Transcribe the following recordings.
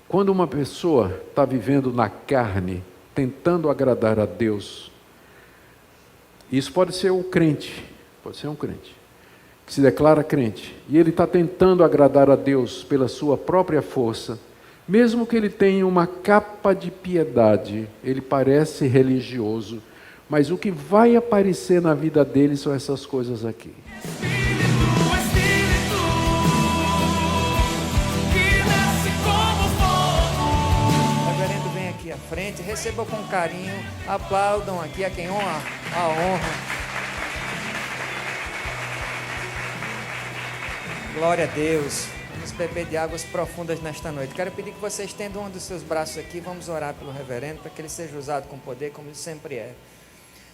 Quando uma pessoa está vivendo na carne, tentando agradar a Deus, isso pode ser um crente, que se declara crente, e ele está tentando agradar a Deus pela sua própria força, mesmo que ele tenha uma capa de piedade, ele parece religioso, mas o que vai aparecer na vida dele são essas coisas aqui. Reverendo, vem aqui à frente, receba com carinho, aplaudam aqui a quem honra a honra. Glória a Deus. Vamos beber de águas profundas nesta noite. Quero pedir que você estenda um dos seus braços aqui. Vamos orar pelo reverendo, para que ele seja usado com poder, como ele sempre é.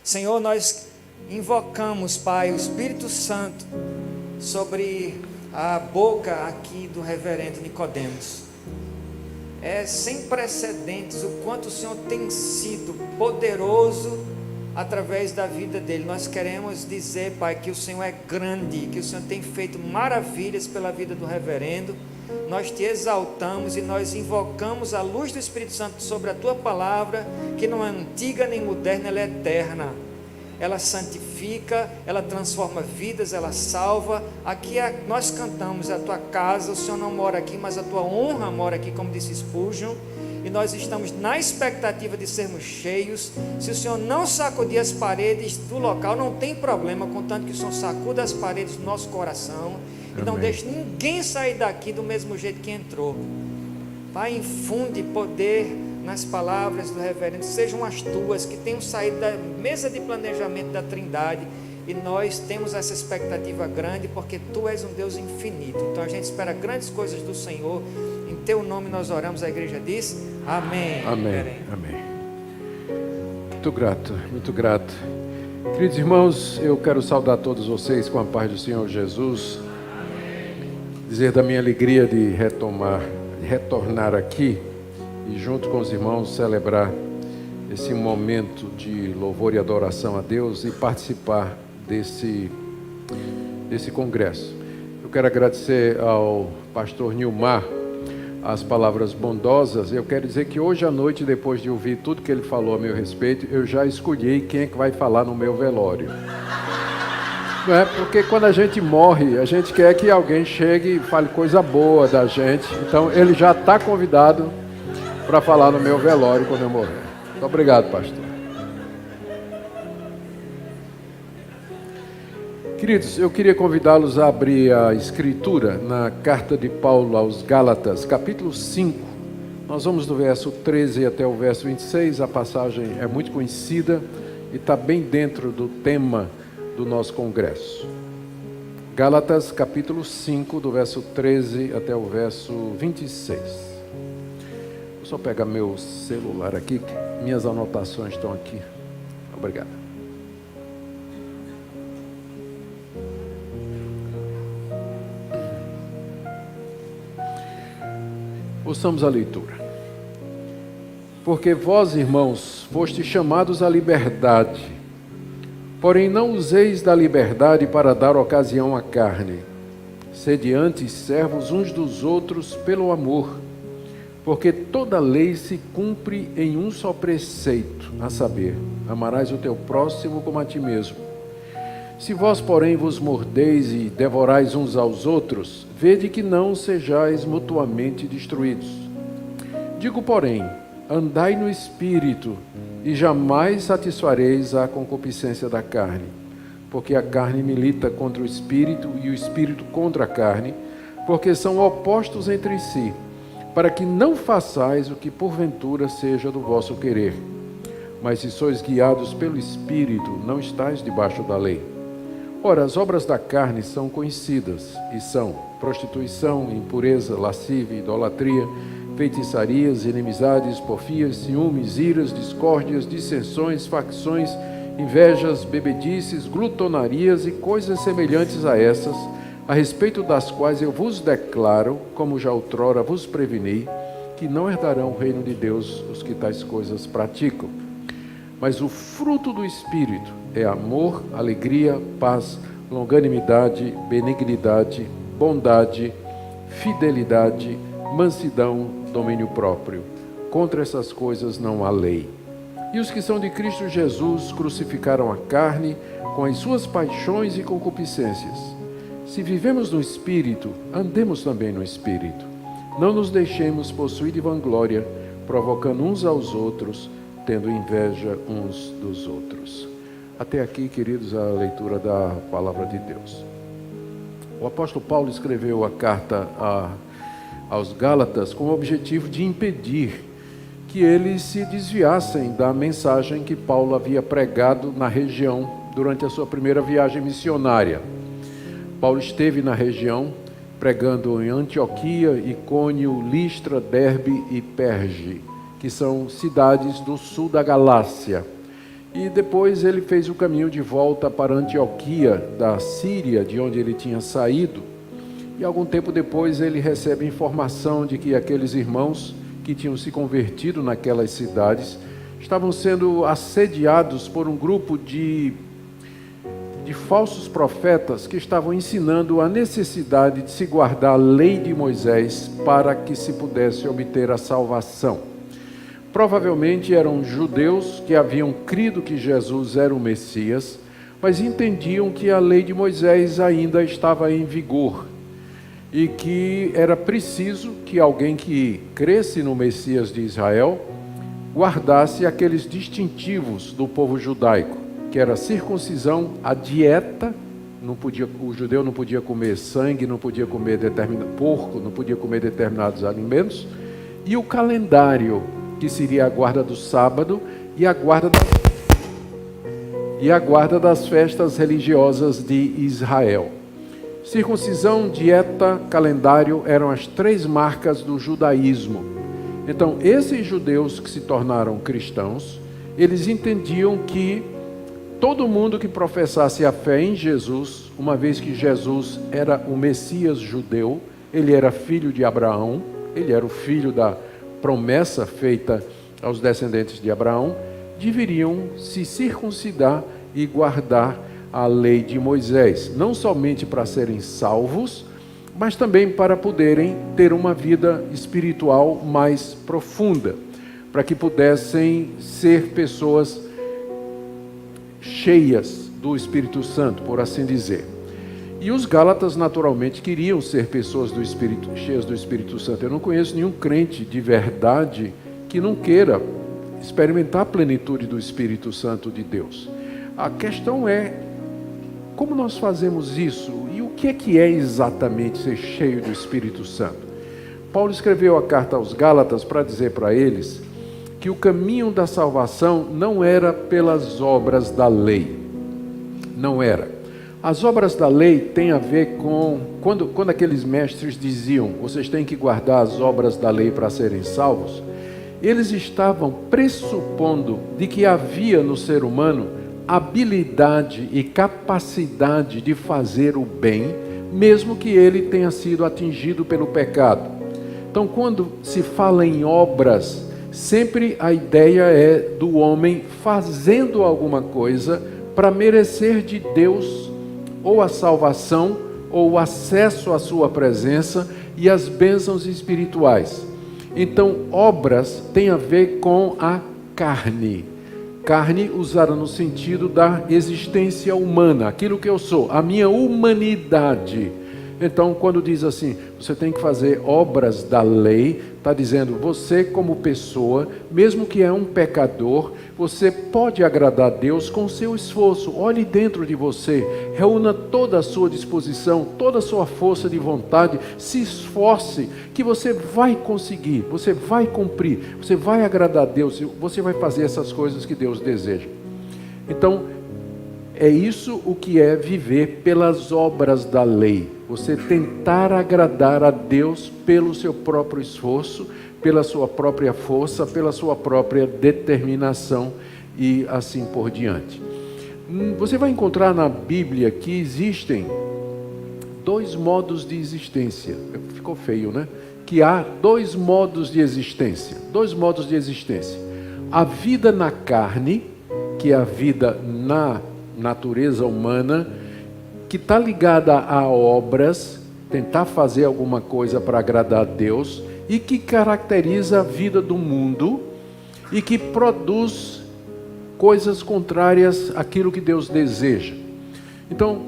Senhor, nós invocamos, Pai, o Espírito Santo sobre a boca aqui do reverendo Nicodemos. É sem precedentes o quanto o Senhor tem sido poderoso através da vida dele. Nós queremos dizer, Pai, que o Senhor é grande, que o Senhor tem feito maravilhas pela vida do reverendo. Nós te exaltamos e nós invocamos a luz do Espírito Santo sobre a tua palavra, que não é antiga nem moderna, ela é eterna. Ela santifica, ela transforma vidas, ela salva. Aqui nós cantamos a tua casa, o Senhor não mora aqui, mas a tua honra mora aqui, como disse Spurgeon. E nós estamos na expectativa de sermos cheios. Se o Senhor não sacudir as paredes do local, não tem problema, contanto que o Senhor sacuda as paredes do nosso coração. E não deixe ninguém sair daqui do mesmo jeito que entrou. Pai, infunde poder nas palavras do reverendo, sejam as tuas, que tenham saído da mesa de planejamento da Trindade. E nós temos essa expectativa grande, porque tu és um Deus infinito. Então a gente espera grandes coisas do Senhor. Em teu nome nós oramos, a igreja diz amém. Amém, amém. Muito grato, muito grato. Queridos irmãos, eu quero saudar todos vocês com a paz do Senhor Jesus. Dizer da minha alegria de retornar aqui e junto com os irmãos celebrar esse momento de louvor e adoração a Deus e participar desse congresso. Eu quero agradecer ao pastor Nilmar as palavras bondosas. Eu quero dizer que hoje à noite, depois de ouvir tudo que ele falou a meu respeito, eu já escolhi quem é que vai falar no meu velório. Não é? Porque quando a gente morre, a gente quer que alguém chegue e fale coisa boa da gente. Então ele já está convidado para falar no meu velório quando eu morrer. Muito obrigado, pastor. Queridos, eu queria convidá-los a abrir a escritura na carta de Paulo aos Gálatas, capítulo 5. Nós vamos do verso 13 até o verso 26. A passagem é muito conhecida e está bem dentro do tema do nosso congresso. Gálatas, capítulo 5, do verso 13 até o verso 26. Vou só pegar meu celular aqui, que minhas anotações estão aqui. Obrigado. Ouçamos a leitura. Porque vós, irmãos, fostes chamados à liberdade, porém não useis da liberdade para dar ocasião à carne. Sede antes servos uns dos outros pelo amor, porque toda lei se cumpre em um só preceito, a saber, amarás o teu próximo como a ti mesmo. Se vós, porém, vos mordeis e devorais uns aos outros, vede que não sejais mutuamente destruídos. Digo, porém, andai no Espírito, e jamais satisfareis a concupiscência da carne, porque a carne milita contra o Espírito, e o Espírito contra a carne, porque são opostos entre si, para que não façais o que porventura seja do vosso querer. Mas se sois guiados pelo Espírito, não estáis debaixo da lei. Ora, as obras da carne são conhecidas, e são prostituição, impureza, lascívia, idolatria, feitiçarias, inimizades, porfias, ciúmes, iras, discórdias, dissensões, facções, invejas, bebedices, glutonarias e coisas semelhantes a essas, a respeito das quais eu vos declaro, como já outrora vos preveni, que não herdarão o reino de Deus os que tais coisas praticam. Mas o fruto do Espírito é amor, alegria, paz, longanimidade, benignidade, bondade, fidelidade, mansidão, domínio próprio. Contra essas coisas não há lei. E os que são de Cristo Jesus crucificaram a carne com as suas paixões e concupiscências. Se vivemos no Espírito, andemos também no Espírito. Não nos deixemos possuir de vanglória, provocando uns aos outros, tendo inveja uns dos outros. Até aqui, queridos, a leitura da Palavra de Deus. O apóstolo Paulo escreveu a carta aos Gálatas com o objetivo de impedir que eles se desviassem da mensagem que Paulo havia pregado na região durante a sua primeira viagem missionária. Paulo esteve na região pregando em Antioquia, Icônio, Listra, Derbe e Perge, que são cidades do sul da Galácia. E depois ele fez o caminho de volta para Antioquia, da Síria, de onde ele tinha saído. E algum tempo depois ele recebe informação de que aqueles irmãos que tinham se convertido naquelas cidades estavam sendo assediados por um grupo de falsos profetas que estavam ensinando a necessidade de se guardar a lei de Moisés para que se pudesse obter a salvação. Provavelmente eram judeus que haviam crido que Jesus era o Messias, mas entendiam que a lei de Moisés ainda estava em vigor e que era preciso que alguém que cresce no Messias de Israel guardasse aqueles distintivos do povo judaico, que era a circuncisão, a dieta, o judeu não podia comer sangue, não podia comer porco, não podia comer determinados alimentos, e o calendário, que seria a guarda do sábado e a guarda das festas religiosas de Israel. Circuncisão, dieta, calendário eram as três marcas do judaísmo. Então, esses judeus que se tornaram cristãos, eles entendiam que todo mundo que professasse a fé em Jesus, uma vez que Jesus era o Messias judeu, ele era filho de Abraão, ele era o filho da promessa feita aos descendentes de Abraão, deveriam se circuncidar e guardar a lei de Moisés, não somente para serem salvos, mas também para poderem ter uma vida espiritual mais profunda, para que pudessem ser pessoas cheias do Espírito Santo, por assim dizer. E os Gálatas, naturalmente, queriam ser pessoas cheias do Espírito Santo. Eu não conheço nenhum crente de verdade que não queira experimentar a plenitude do Espírito Santo de Deus. A questão é, como nós fazemos isso? E o que é exatamente ser cheio do Espírito Santo? Paulo escreveu a carta aos Gálatas para dizer para eles que o caminho da salvação não era pelas obras da lei. Não era. As obras da lei têm a ver com... Quando aqueles mestres diziam, vocês têm que guardar as obras da lei para serem salvos, eles estavam pressupondo de que havia no ser humano habilidade e capacidade de fazer o bem, mesmo que ele tenha sido atingido pelo pecado. Então, quando se fala em obras, sempre a ideia é do homem fazendo alguma coisa para merecer de Deus ou a salvação, ou o acesso à sua presença e as bênçãos espirituais. Então, obras têm a ver com a carne. Carne usada no sentido da existência humana, aquilo que eu sou, a minha humanidade. Então, quando diz assim, você tem que fazer obras da lei, está dizendo, você como pessoa, mesmo que é um pecador, você pode agradar a Deus com o seu esforço. Olhe dentro de você, reúna toda a sua disposição, toda a sua força de vontade, se esforce, que você vai conseguir, você vai cumprir, você vai agradar a Deus, você vai fazer essas coisas que Deus deseja. Então, é isso o que é viver pelas obras da lei. Você tentar agradar a Deus pelo seu próprio esforço, pela sua própria força, pela sua própria determinação e assim por diante. Você vai encontrar na Bíblia que existem dois modos de existência. Ficou feio, né? Que há dois modos de existência. Dois modos de existência. A vida na carne, que é a vida na natureza humana, que está ligada a obras, tentar fazer alguma coisa para agradar a Deus, e que caracteriza a vida do mundo e que produz coisas contrárias àquilo que Deus deseja. Então,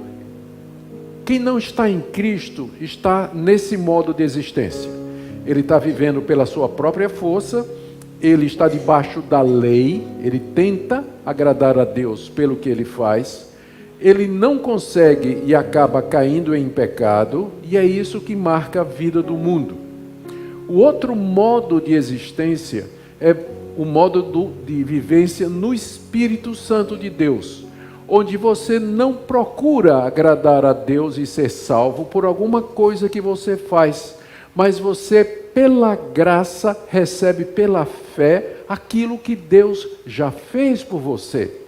quem não está em Cristo está nesse modo de existência. Ele está vivendo pela sua própria força, ele está debaixo da lei, ele tenta agradar a Deus pelo que ele faz, ele não consegue e acaba caindo em pecado, e é isso que marca a vida do mundo. O outro modo de existência é o modo de vivência no Espírito Santo de Deus, onde você não procura agradar a Deus e ser salvo por alguma coisa que você faz, mas você, pela graça, recebe pela fé aquilo que Deus já fez por você.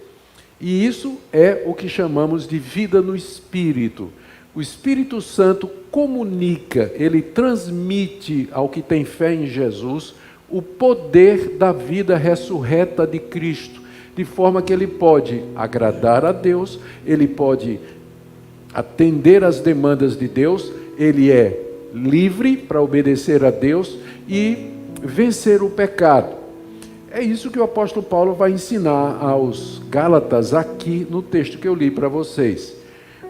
E isso é o que chamamos de vida no Espírito. O Espírito Santo comunica, ele transmite ao que tem fé em Jesus o poder da vida ressurreta de Cristo, de forma que ele pode agradar a Deus, ele pode atender às demandas de Deus, ele é livre para obedecer a Deus e vencer o pecado. É isso que o apóstolo Paulo vai ensinar aos Gálatas aqui no texto que eu li para vocês.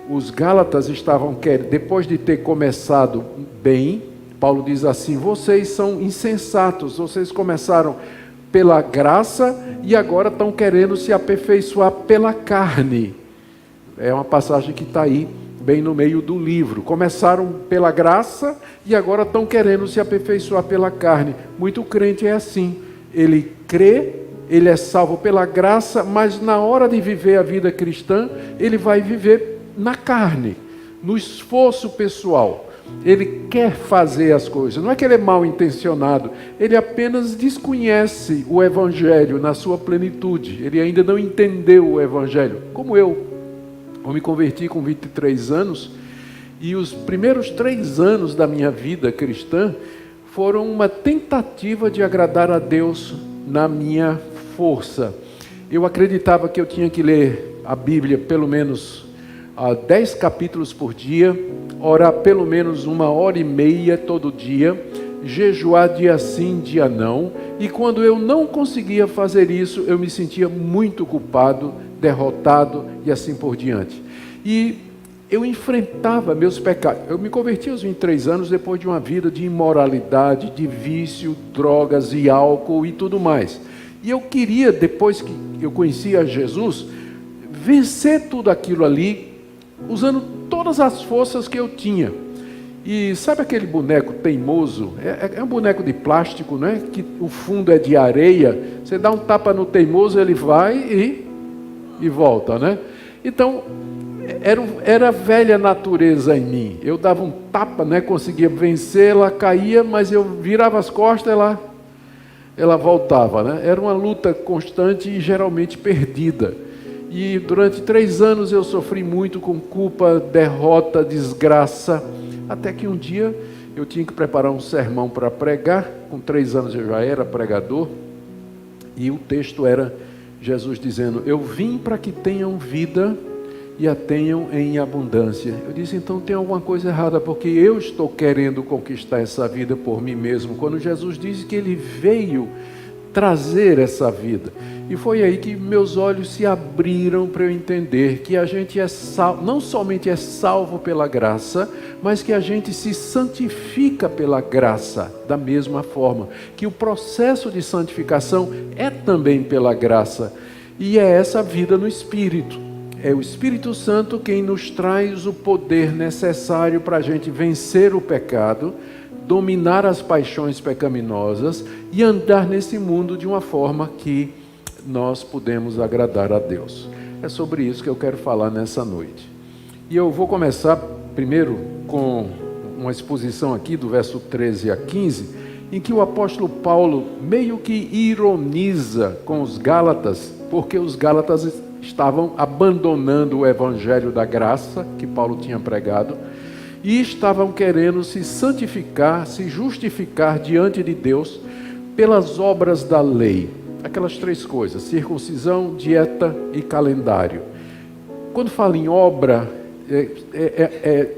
Os Gálatas estavam querendo, depois de ter começado bem, Paulo diz assim: vocês são insensatos, vocês começaram pela graça e agora estão querendo se aperfeiçoar pela carne. É uma passagem que está aí, bem no meio do livro. Começaram pela graça e agora estão querendo se aperfeiçoar pela carne. Muito crente é assim, ele crê, ele é salvo pela graça, mas na hora de viver a vida cristã, ele vai viver na carne, no esforço pessoal. Ele quer fazer as coisas, não é que ele é mal intencionado, ele apenas desconhece o Evangelho na sua plenitude, ele ainda não entendeu o Evangelho, como eu me converti com 23 anos, e os primeiros 3 anos da minha vida cristã foram uma tentativa de agradar a Deus na minha força. Eu acreditava que eu tinha que ler a Bíblia pelo menos 10 capítulos por dia, orar pelo menos 1h30 todo dia, jejuar dia sim, dia não, e quando eu não conseguia fazer isso, eu me sentia muito culpado, derrotado e assim por diante. E eu enfrentava meus pecados. Eu me converti aos 23 anos depois de uma vida de imoralidade, de vício, drogas e álcool e tudo mais. E eu queria, depois que eu conhecia Jesus, vencer tudo aquilo ali, usando todas as forças que eu tinha. E sabe aquele boneco teimoso? É um boneco de plástico, né? Que o fundo é de areia. Você dá um tapa no teimoso, ele vai e volta, né? Então, era a velha natureza em mim. Eu dava um tapa, né? Conseguia vencer, ela caía, mas eu virava as costas, ela voltava, né? Era uma luta constante e geralmente perdida. E durante 3 anos eu sofri muito com culpa, derrota, desgraça, até que um dia eu tinha que preparar um sermão para pregar. Com 3 anos eu já era pregador, e o texto era Jesus dizendo: eu vim para que tenham vida e a tenham em abundância. Eu disse: então tem alguma coisa errada, porque eu estou querendo conquistar essa vida por mim mesmo, quando Jesus disse que ele veio trazer essa vida. E foi aí que meus olhos se abriram para eu entender que a gente é salvo, não somente é salvo pela graça, mas que a gente se santifica pela graça da mesma forma, que o processo de santificação é também pela graça, e é essa vida no Espírito. É o Espírito Santo quem nos traz o poder necessário para a gente vencer o pecado, dominar as paixões pecaminosas e andar nesse mundo de uma forma que nós podemos agradar a Deus. É sobre isso que eu quero falar nessa noite. E eu vou começar primeiro com uma exposição aqui do verso 13 a 15, em que o apóstolo Paulo meio que ironiza com os Gálatas, porque os Gálatas estavam abandonando o evangelho da graça que Paulo tinha pregado e estavam querendo se santificar, se justificar diante de Deus pelas obras da lei. Aquelas 3 coisas: circuncisão, dieta e calendário. Quando fala em obra,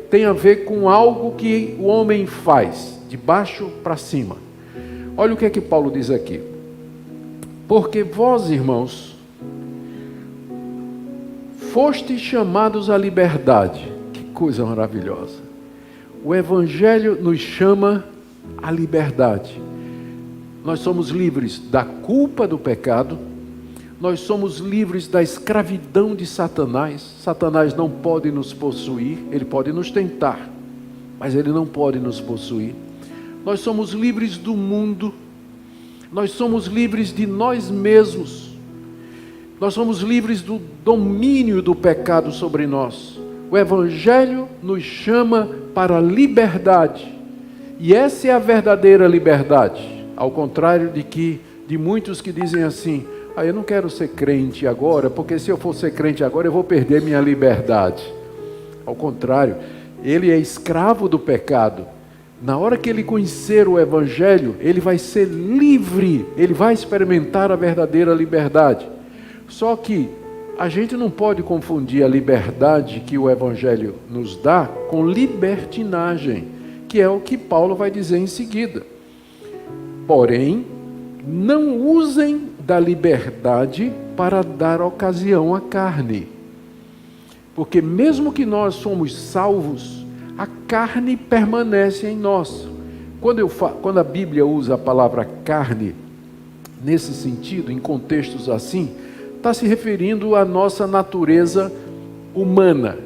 tem a ver com algo que o homem faz, de baixo para cima. Olha o que é que Paulo diz aqui. Porque vós, irmãos, fostes chamados à liberdade. Que coisa maravilhosa. O Evangelho nos chama à liberdade. Nós somos livres da culpa do pecado. Nós somos livres da escravidão de Satanás. Satanás não pode nos possuir. Ele pode nos tentar, mas ele não pode nos possuir. Nós somos livres do mundo. Nós somos livres de nós mesmos. Nós somos livres do domínio do pecado sobre nós. O Evangelho nos chama para a liberdade. E essa é a verdadeira liberdade. Ao contrário de muitos que dizem assim: eu não quero ser crente agora, porque se eu for ser crente agora eu vou perder minha liberdade. Ao contrário, ele é escravo do pecado. Na hora que ele conhecer o Evangelho, ele vai ser livre, ele vai experimentar a verdadeira liberdade. Só que a gente não pode confundir a liberdade que o Evangelho nos dá com libertinagem, que é o que Paulo vai dizer em seguida. Porém, não usem da liberdade para dar ocasião à carne. Porque mesmo que nós somos salvos, a carne permanece em nós. Quando a Bíblia usa a palavra carne, nesse sentido, em contextos assim, está se referindo à nossa natureza humana.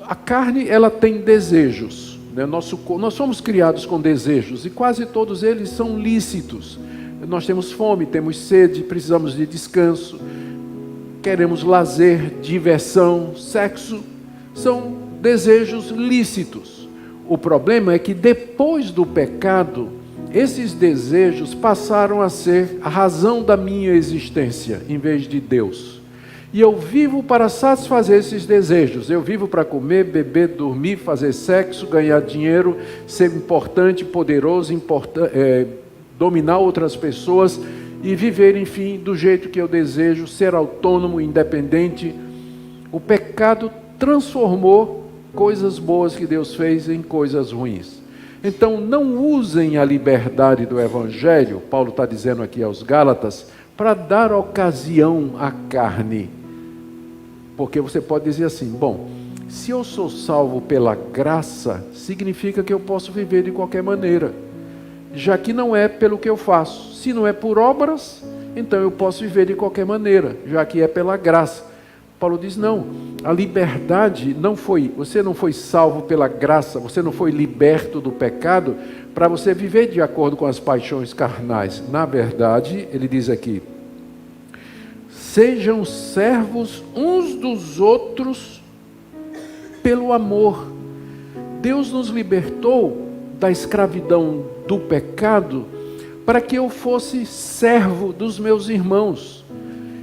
A carne, ela tem desejos, né? Nós somos criados com desejos, e quase todos eles são lícitos. Nós temos fome, temos sede, precisamos de descanso, queremos lazer, diversão, sexo, são desejos lícitos. O problema é que depois do pecado, esses desejos passaram a ser a razão da minha existência, em vez de Deus. E eu vivo para satisfazer esses desejos. Eu vivo para comer, beber, dormir, fazer sexo, ganhar dinheiro, ser importante, poderoso, dominar outras pessoas e viver, enfim, do jeito que eu desejo, ser autônomo, independente. O pecado transformou coisas boas que Deus fez em coisas ruins. Então, não usem a liberdade do Evangelho, Paulo está dizendo aqui aos Gálatas, para dar ocasião à carne. Porque você pode dizer assim: bom, se eu sou salvo pela graça, significa que eu posso viver de qualquer maneira, já que não é pelo que eu faço. Se não é por obras, então eu posso viver de qualquer maneira, já que é pela graça. Paulo diz: não, a liberdade você não foi salvo pela graça, você não foi liberto do pecado para você viver de acordo com as paixões carnais. Na verdade, ele diz aqui: sejam servos uns dos outros pelo amor. Deus nos libertou da escravidão do pecado para que eu fosse servo dos meus irmãos.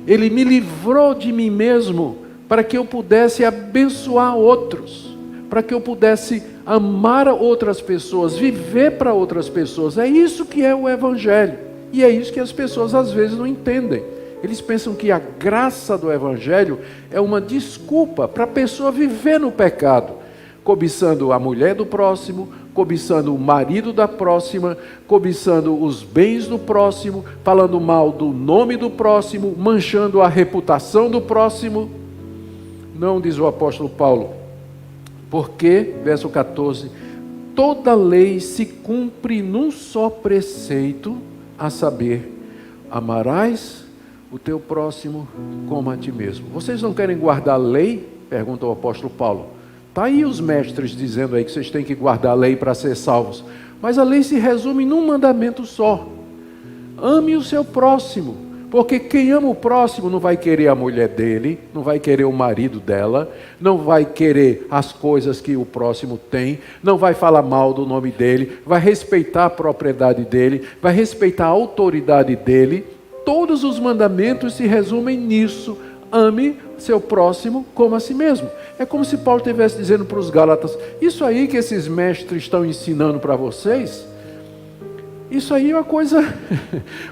Ele me livrou de mim mesmo para que eu pudesse abençoar outros, para que eu pudesse amar outras pessoas, viver para outras pessoas. É isso que é o Evangelho. E é isso que as pessoas às vezes não entendem. Eles pensam que a graça do Evangelho é uma desculpa para a pessoa viver no pecado, cobiçando a mulher do próximo, cobiçando o marido da próxima, cobiçando os bens do próximo, falando mal do nome do próximo, manchando a reputação do próximo. Não, diz o apóstolo Paulo, porque, verso 14, toda lei se cumpre num só preceito, a saber, amarás o teu próximo como a ti mesmo. Vocês não querem guardar a lei? Pergunta o apóstolo Paulo. Está aí os mestres dizendo aí que vocês têm que guardar a lei para ser salvos. Mas a lei se resume num mandamento só: ame o seu próximo. Porque quem ama o próximo não vai querer a mulher dele, não vai querer o marido dela, não vai querer as coisas que o próximo tem, não vai falar mal do nome dele, vai respeitar a propriedade dele, vai respeitar a autoridade dele. Todos os mandamentos se resumem nisso: ame seu próximo como a si mesmo. É como se Paulo estivesse dizendo para os Gálatas: isso aí que esses mestres estão ensinando para vocês, isso aí é uma coisa,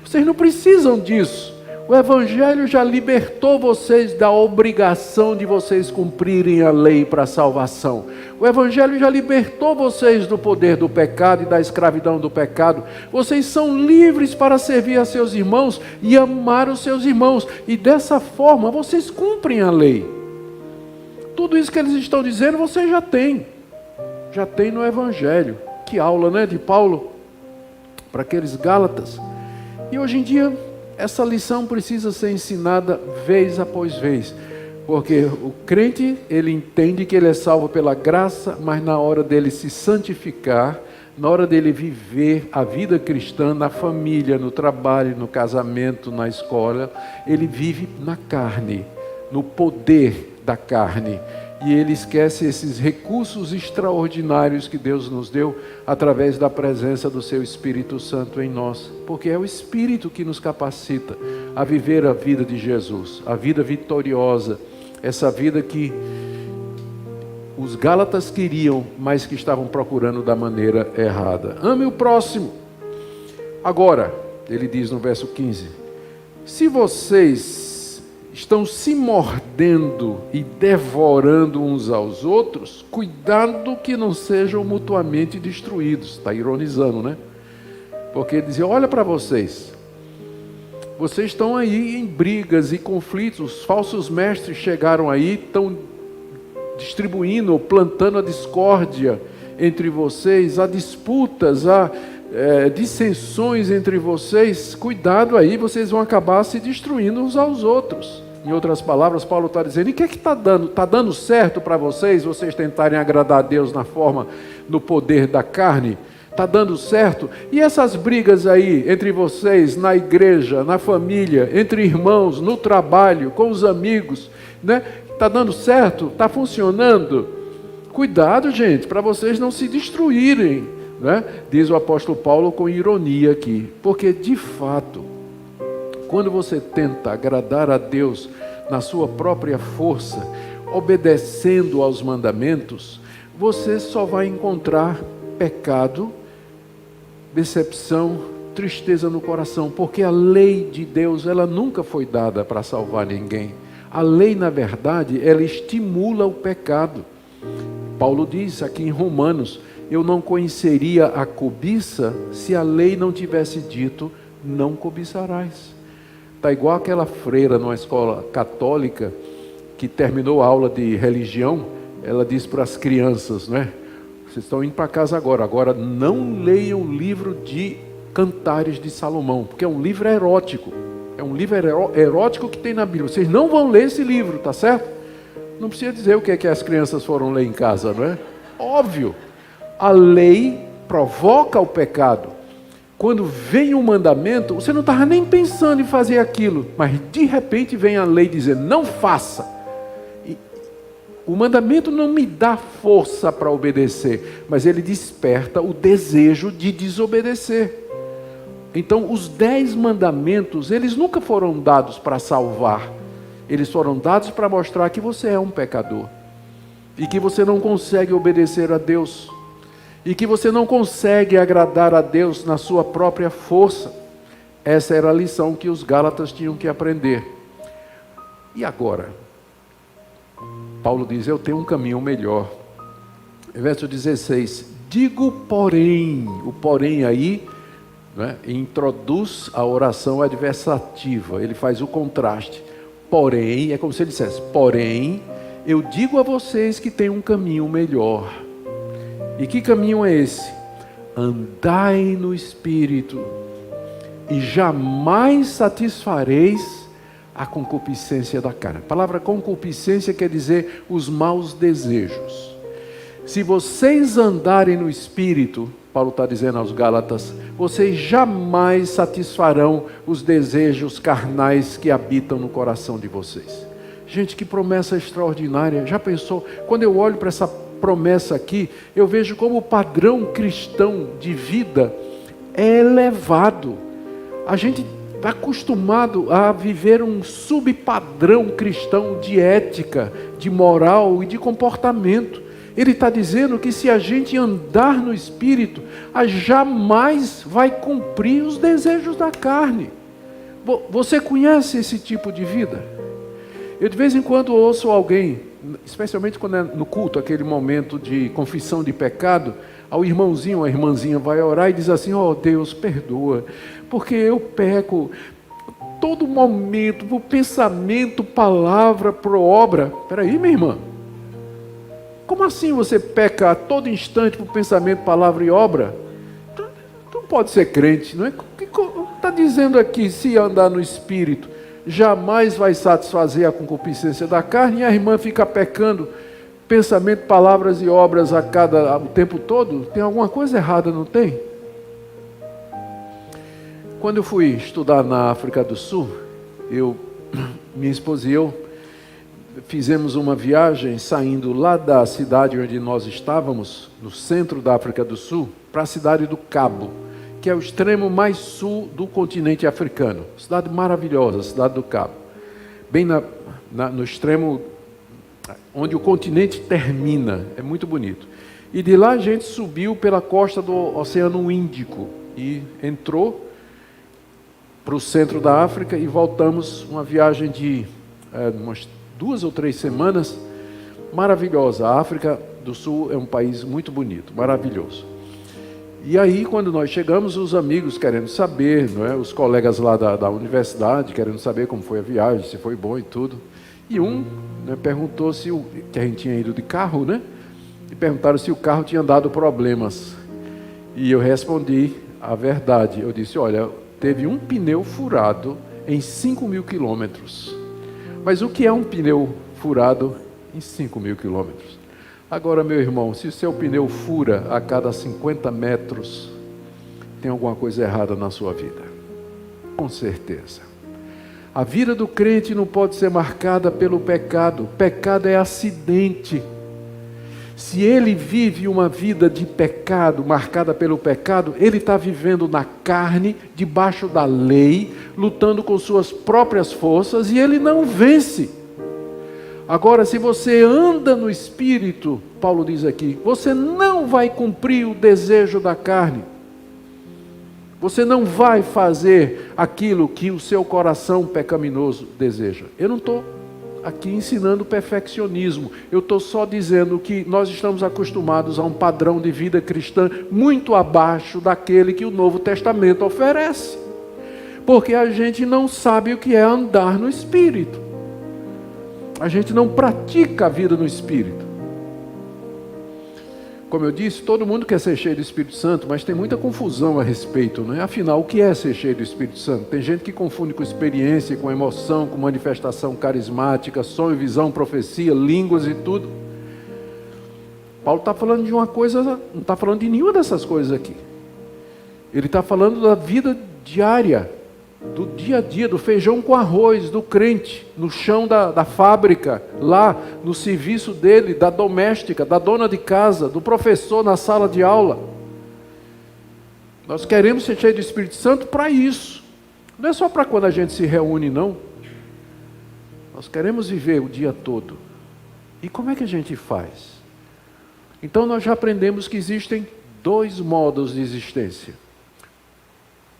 vocês não precisam disso. O Evangelho já libertou vocês da obrigação de vocês cumprirem a lei para a salvação. O Evangelho já libertou vocês do poder do pecado e da escravidão do pecado. Vocês são livres para servir a seus irmãos e amar os seus irmãos. E dessa forma vocês cumprem a lei. Tudo isso que eles estão dizendo vocês já têm. Já tem no Evangelho. Que aula, né, de Paulo para aqueles Gálatas. E hoje em dia essa lição precisa ser ensinada vez após vez, porque o crente, ele entende que ele é salvo pela graça, mas na hora dele se santificar, na hora dele viver a vida cristã na família, no trabalho, no casamento, na escola, ele vive na carne, no poder da carne. E ele esquece esses recursos extraordinários que Deus nos deu através da presença do seu Espírito Santo em nós. Porque é o Espírito que nos capacita a viver a vida de Jesus, a vida vitoriosa, essa vida que os Gálatas queriam, mas que estavam procurando da maneira errada. Ame o próximo. Agora, ele diz no verso 15, se vocês estão se mordendo e devorando uns aos outros, cuidado que não sejam mutuamente destruídos. Está ironizando, né? Porque ele dizia, olha para vocês estão aí em brigas e conflitos, os falsos mestres chegaram aí, estão distribuindo, plantando a discórdia entre vocês, há disputas, há dissensões entre vocês. Cuidado aí, vocês vão acabar se destruindo uns aos outros. Em outras palavras, Paulo está dizendo, e o que é que está dando? Está dando certo para vocês tentarem agradar a Deus no poder da carne? Está dando certo? E essas brigas aí entre vocês, na igreja, na família, entre irmãos, no trabalho, com os amigos, né? Está dando certo? Está funcionando? Cuidado, gente, para vocês não se destruírem, né? Diz o apóstolo Paulo com ironia aqui, porque de fato, quando você tenta agradar a Deus na sua própria força, obedecendo aos mandamentos, você só vai encontrar pecado, decepção, tristeza no coração, porque a lei de Deus, ela nunca foi dada para salvar ninguém. A lei, na verdade, ela estimula o pecado. Paulo diz aqui em Romanos, eu não conheceria a cobiça se a lei não tivesse dito, não cobiçarás. Está igual aquela freira numa escola católica que terminou a aula de religião, ela diz para as crianças, né? Vocês estão indo para casa agora não leiam o livro de Cantares de Salomão, porque é um livro erótico, é um livro erótico que tem na Bíblia, vocês não vão ler esse livro, tá certo? Não precisa dizer o que é que as crianças foram ler em casa, não é? Óbvio, a lei provoca o pecado. Quando vem um mandamento, você não estava nem pensando em fazer aquilo, mas de repente vem a lei dizer, não faça. E o mandamento não me dá força para obedecer, mas ele desperta o desejo de desobedecer. Então, os 10 mandamentos, eles nunca foram dados para salvar. Eles foram dados para mostrar que você é um pecador. E que você não consegue obedecer a Deus. E que você não consegue agradar a Deus na sua própria força. Essa era a lição que os Gálatas tinham que aprender. E agora? Paulo diz, eu tenho um caminho melhor. Verso 16, digo porém, o porém aí, né, introduz a oração adversativa, ele faz o contraste. Porém, é como se ele dissesse, porém, eu digo a vocês que tem um caminho melhor. E que caminho é esse? Andai no Espírito, e jamais satisfareis a concupiscência da carne. A palavra concupiscência quer dizer os maus desejos. Se vocês andarem no Espírito, Paulo está dizendo aos Gálatas, vocês jamais satisfarão os desejos carnais que habitam no coração de vocês. Gente, que promessa extraordinária. Já pensou? Quando eu olho para essa promessa aqui, eu vejo como o padrão cristão de vida é elevado. A gente está acostumado a viver um subpadrão cristão de ética, de moral e de comportamento. Ele está dizendo que se a gente andar no Espírito, a jamais vai cumprir os desejos da carne. Você conhece esse tipo de vida? Eu de vez em quando ouço alguém, especialmente quando é no culto, aquele momento de confissão de pecado, ao irmãozinho ou a irmãzinha vai orar e diz assim: ó Deus, perdoa, porque eu peco todo momento, por pensamento, palavra, por obra. Espera aí, minha irmã. Como assim você peca a todo instante por pensamento, palavra e obra? Tu não pode ser crente, não é? Está dizendo aqui, se andar no Espírito, jamais vai satisfazer a concupiscência da carne, e a irmã fica pecando pensamento, palavras e obras o tempo todo. Tem alguma coisa errada, não tem? Quando eu fui estudar na África do Sul, minha esposa e eu fizemos uma viagem saindo lá da cidade onde nós estávamos, no centro da África do Sul, para a cidade do Cabo, que é o extremo mais sul do continente africano. Cidade maravilhosa, cidade do Cabo. Bem no extremo onde o continente termina. É muito bonito. E de lá a gente subiu pela costa do Oceano Índico e entrou para o centro da África e voltamos, uma viagem de umas 2 ou 3 semanas, maravilhosa. A África do Sul é um país muito bonito, maravilhoso. E aí, quando nós chegamos, os amigos querendo saber, não é? Os colegas lá da universidade querendo saber como foi a viagem, se foi bom e tudo. E perguntou que a gente tinha ido de carro, né? E perguntaram se o carro tinha dado problemas. E eu respondi a verdade. Eu disse: olha, teve um pneu furado em 5.000 quilômetros. Mas o que é um pneu furado em 5.000 quilômetros? Agora, meu irmão, se o seu pneu fura a cada 50 metros, tem alguma coisa errada na sua vida. Com certeza. A vida do crente não pode ser marcada pelo pecado. Pecado é acidente. Se ele vive uma vida de pecado, marcada pelo pecado, ele está vivendo na carne, debaixo da lei, lutando com suas próprias forças, e ele não vence. Agora, se você anda no Espírito, Paulo diz aqui, você não vai cumprir o desejo da carne. Você não vai fazer aquilo que o seu coração pecaminoso deseja. Eu não estou aqui ensinando perfeccionismo. Eu estou só dizendo que nós estamos acostumados a um padrão de vida cristã muito abaixo daquele que o Novo Testamento oferece. Porque a gente não sabe o que é andar no Espírito. A gente não pratica a vida no Espírito. Como eu disse, todo mundo quer ser cheio do Espírito Santo, mas tem muita confusão a respeito, não é? Afinal, o que é ser cheio do Espírito Santo? Tem gente que confunde com experiência, com emoção, com manifestação carismática, sonho, visão, profecia, línguas e tudo. Paulo está falando de uma coisa, não está falando de nenhuma dessas coisas aqui. Ele está falando da vida diária, do dia a dia, do feijão com arroz, do crente, no chão da fábrica, lá no serviço dele, da doméstica, da dona de casa, do professor na sala de aula. Nós queremos ser cheios do Espírito Santo para isso. Não é só para quando a gente se reúne, não. Nós queremos viver o dia todo. E como é que a gente faz? Então nós já aprendemos que existem 2 modos de existência.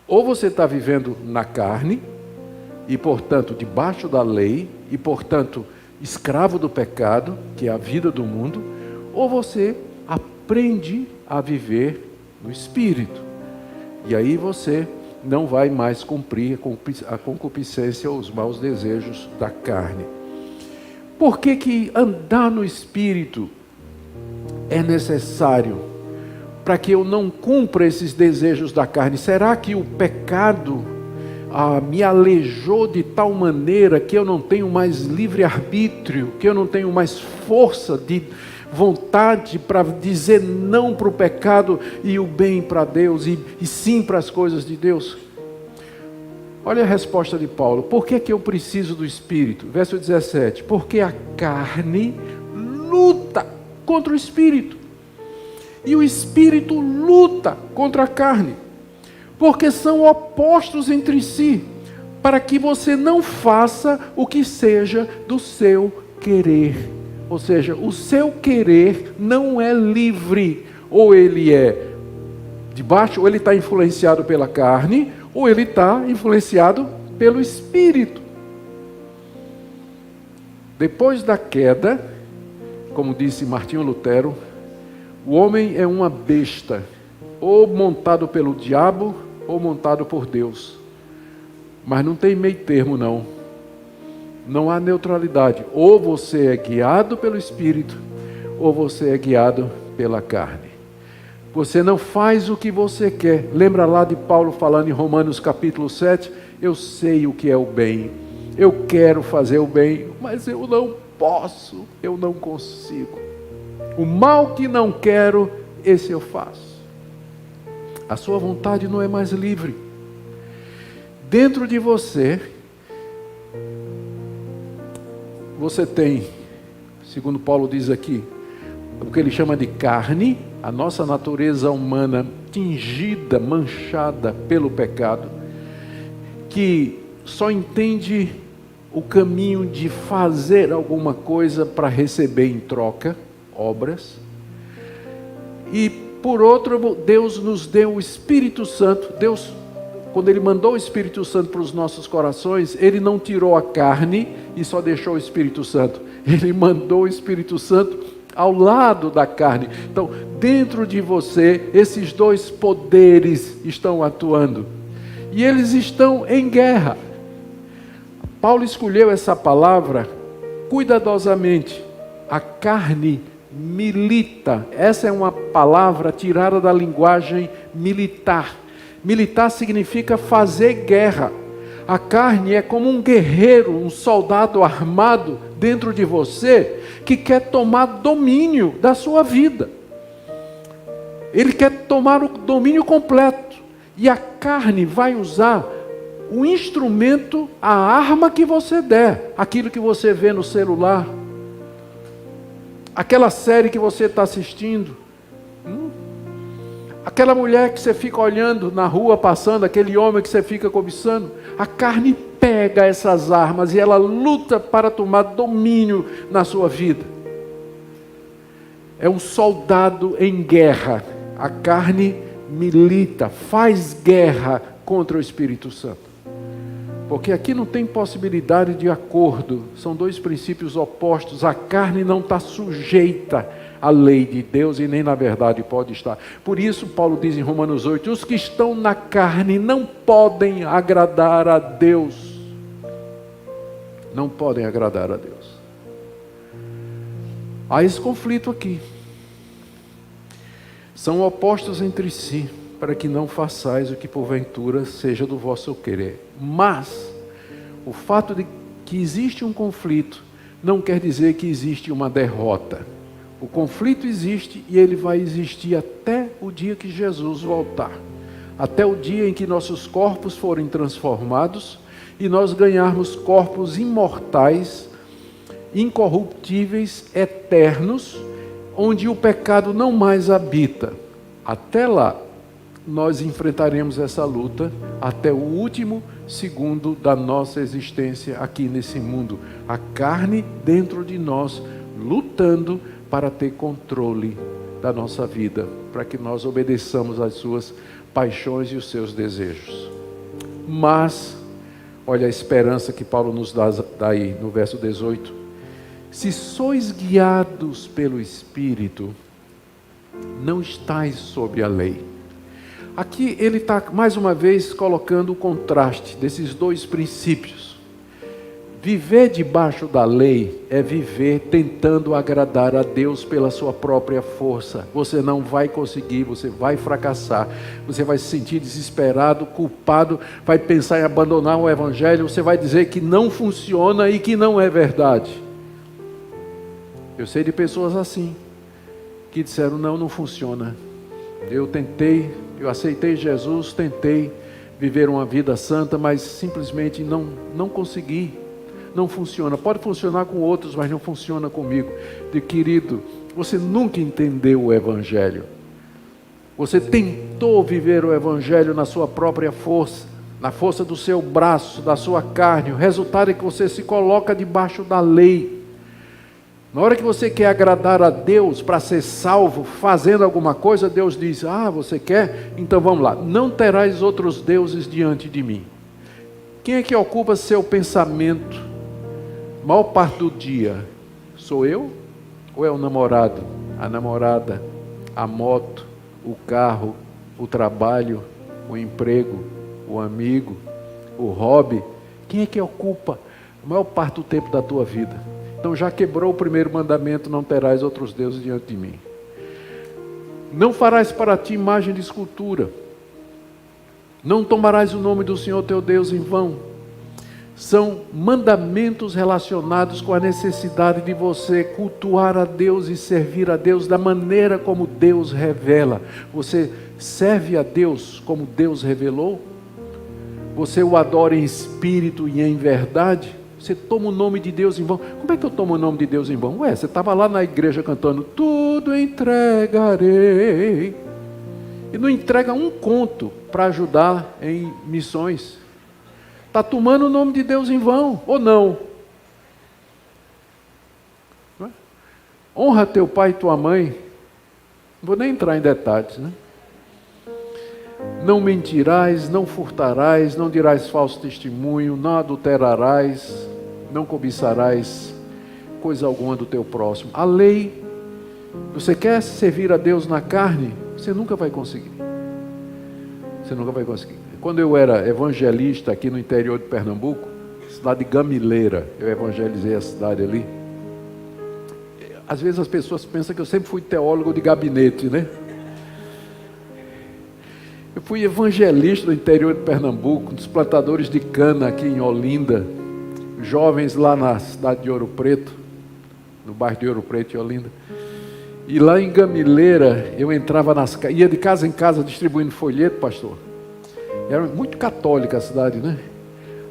Ou você está vivendo na carne, e portanto debaixo da lei, e portanto escravo do pecado, que é a vida do mundo, ou você aprende a viver no Espírito. E aí você não vai mais cumprir a concupiscência ou os maus desejos da carne. Por que andar no Espírito é necessário? Para que eu não cumpra esses desejos da carne. Será que o pecado me aleijou de tal maneira que eu não tenho mais livre-arbítrio, que eu não tenho mais força de vontade para dizer não para o pecado e o bem para Deus e sim para as coisas de Deus? Olha a resposta de Paulo. Por que eu preciso do Espírito? Verso 17. Porque a carne luta contra o Espírito. E o Espírito luta contra a carne, porque são opostos entre si, para que você não faça o que seja do seu querer. Ou seja, o seu querer não é livre, ou ele é debaixo, ou ele está influenciado pela carne, ou ele está influenciado pelo Espírito. Depois da queda, como disse Martinho Lutero, o homem é uma besta, ou montado pelo diabo, ou montado por Deus. Mas não tem meio termo, não. Não há neutralidade. Ou você é guiado pelo Espírito, ou você é guiado pela carne. Você não faz o que você quer. Lembra lá de Paulo falando em Romanos capítulo 7? Eu sei o que é o bem. Eu quero fazer o bem, mas eu não posso, eu não consigo. O mal que não quero, esse eu faço. A sua vontade não é mais livre. Dentro de você, você tem, segundo Paulo diz aqui, o que ele chama de carne, a nossa natureza humana tingida, manchada pelo pecado, que só entende o caminho de fazer alguma coisa para receber em troca obras. E por outro, Deus nos deu o Espírito Santo. Deus, quando Ele mandou o Espírito Santo para os nossos corações, Ele não tirou a carne e só deixou o Espírito Santo. Ele mandou o Espírito Santo ao lado da carne. Então, dentro de você, esses dois poderes estão atuando. E eles estão em guerra. Paulo escolheu essa palavra cuidadosamente. A carne milita. Essa é uma palavra tirada da linguagem militar. Militar significa fazer guerra. A carne é como um guerreiro, um soldado armado dentro de você, que quer tomar domínio da sua vida. Ele quer tomar o domínio completo. E a carne vai usar o instrumento, a arma que você der. Aquilo que você vê no celular, aquela série que você está assistindo, aquela mulher que você fica olhando na rua passando, aquele homem que você fica cobiçando. A carne pega essas armas e ela luta para tomar domínio na sua vida. É um soldado em guerra. A carne milita, faz guerra contra o Espírito Santo. Porque aqui não tem possibilidade de acordo. São dois princípios opostos. A carne não está sujeita à lei de Deus e nem na verdade pode estar. Por isso Paulo diz em Romanos 8, os que estão na carne não podem agradar a Deus. Não podem agradar a Deus. Há esse conflito aqui. São opostos entre si, para que não façais o que porventura seja do vosso querer. Mas o fato de que existe um conflito não quer dizer que existe uma derrota. O conflito existe e ele vai existir até o dia que Jesus voltar. Até o dia em que nossos corpos forem transformados e nós ganharmos corpos imortais, incorruptíveis, eternos, onde o pecado não mais habita. Até lá, nós enfrentaremos essa luta até o último segundo da nossa existência aqui nesse mundo. A carne dentro de nós, lutando para ter controle da nossa vida, para que nós obedeçamos às suas paixões e os seus desejos. Mas, olha a esperança que Paulo nos dá aí no verso 18. Se sois guiados pelo Espírito, não estáis sob a lei. Aqui ele está mais uma vez colocando o contraste desses dois princípios. Viver debaixo da lei é viver tentando agradar a Deus pela sua própria força. Você não vai conseguir, você vai fracassar, você vai se sentir desesperado, culpado, vai pensar em abandonar o Evangelho, você vai dizer que não funciona e que não é verdade. Eu sei de pessoas assim, que disseram, não funciona. Eu tentei, eu aceitei Jesus, tentei viver uma vida santa, mas simplesmente não consegui. Não funciona. Pode funcionar com outros, mas não funciona comigo. Querido, você nunca entendeu o Evangelho. Você tentou viver o Evangelho na sua própria força, na força do seu braço, da sua carne. O resultado é que você se coloca debaixo da lei. Na hora que você quer agradar a Deus para ser salvo, fazendo alguma coisa, Deus diz, você quer? Então vamos lá, não terás outros deuses diante de mim. Quem é que ocupa seu pensamento? A maior parte do dia, sou eu? Ou é o namorado, a namorada, a moto, o carro, o trabalho, o emprego, o amigo, o hobby? Quem é que ocupa a maior parte do tempo da tua vida? Então já quebrou o primeiro mandamento: não terás outros deuses diante de mim. Não farás para ti imagem de escultura. Não tomarás o nome do Senhor teu Deus em vão. São mandamentos relacionados com a necessidade de você cultuar a Deus e servir a Deus da maneira como Deus revela. Você serve a Deus como Deus revelou? Você o adora em espírito e em verdade? Você toma o nome de Deus em vão? Como é que eu tomo o nome de Deus em vão? Você estava lá na igreja cantando, tudo entregarei. E não entrega um conto para ajudar em missões. Está tomando o nome de Deus em vão, ou não? Não é? Honra teu pai e tua mãe. Não vou nem entrar em detalhes, né? Não mentirás, não furtarás, não dirás falso testemunho, não adulterarás, não cobiçarás coisa alguma do teu próximo. A lei, você quer servir a Deus na carne? Você nunca vai conseguir. Você nunca vai conseguir. Quando eu era evangelista aqui no interior de Pernambuco, cidade de Gamileira, eu evangelizei a cidade ali. Às vezes as pessoas pensam que eu sempre fui teólogo de gabinete, né? Eu fui evangelista no interior de Pernambuco, dos plantadores de cana aqui em Olinda, jovens lá na cidade de Ouro Preto, no bairro de Ouro Preto e Olinda. E lá em Gamileira, eu entrava ia de casa em casa distribuindo folheto, pastor. Era muito católica a cidade, né?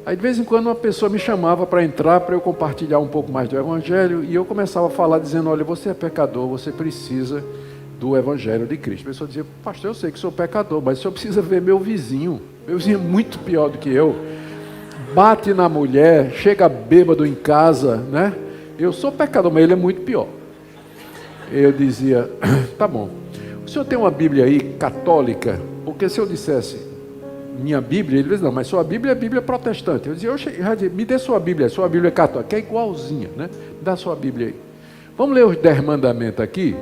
Aí de vez em quando uma pessoa me chamava para entrar, para eu compartilhar um pouco mais do evangelho, e eu começava a falar dizendo, olha, você é pecador, você precisa do evangelho de Cristo. A pessoa dizia, pastor, eu sei que sou pecador, mas o senhor precisa ver meu vizinho é muito pior do que eu, bate na mulher, chega bêbado em casa, né? Eu sou pecador, mas ele é muito pior. Eu dizia, tá bom, o senhor tem uma Bíblia aí católica? Porque se eu dissesse minha Bíblia, ele dizia, não, mas sua Bíblia é Bíblia protestante. Eu dizia, me dê sua Bíblia é católica, que é igualzinha, né? Me dá sua Bíblia aí. Vamos ler os 10 mandamentos aqui,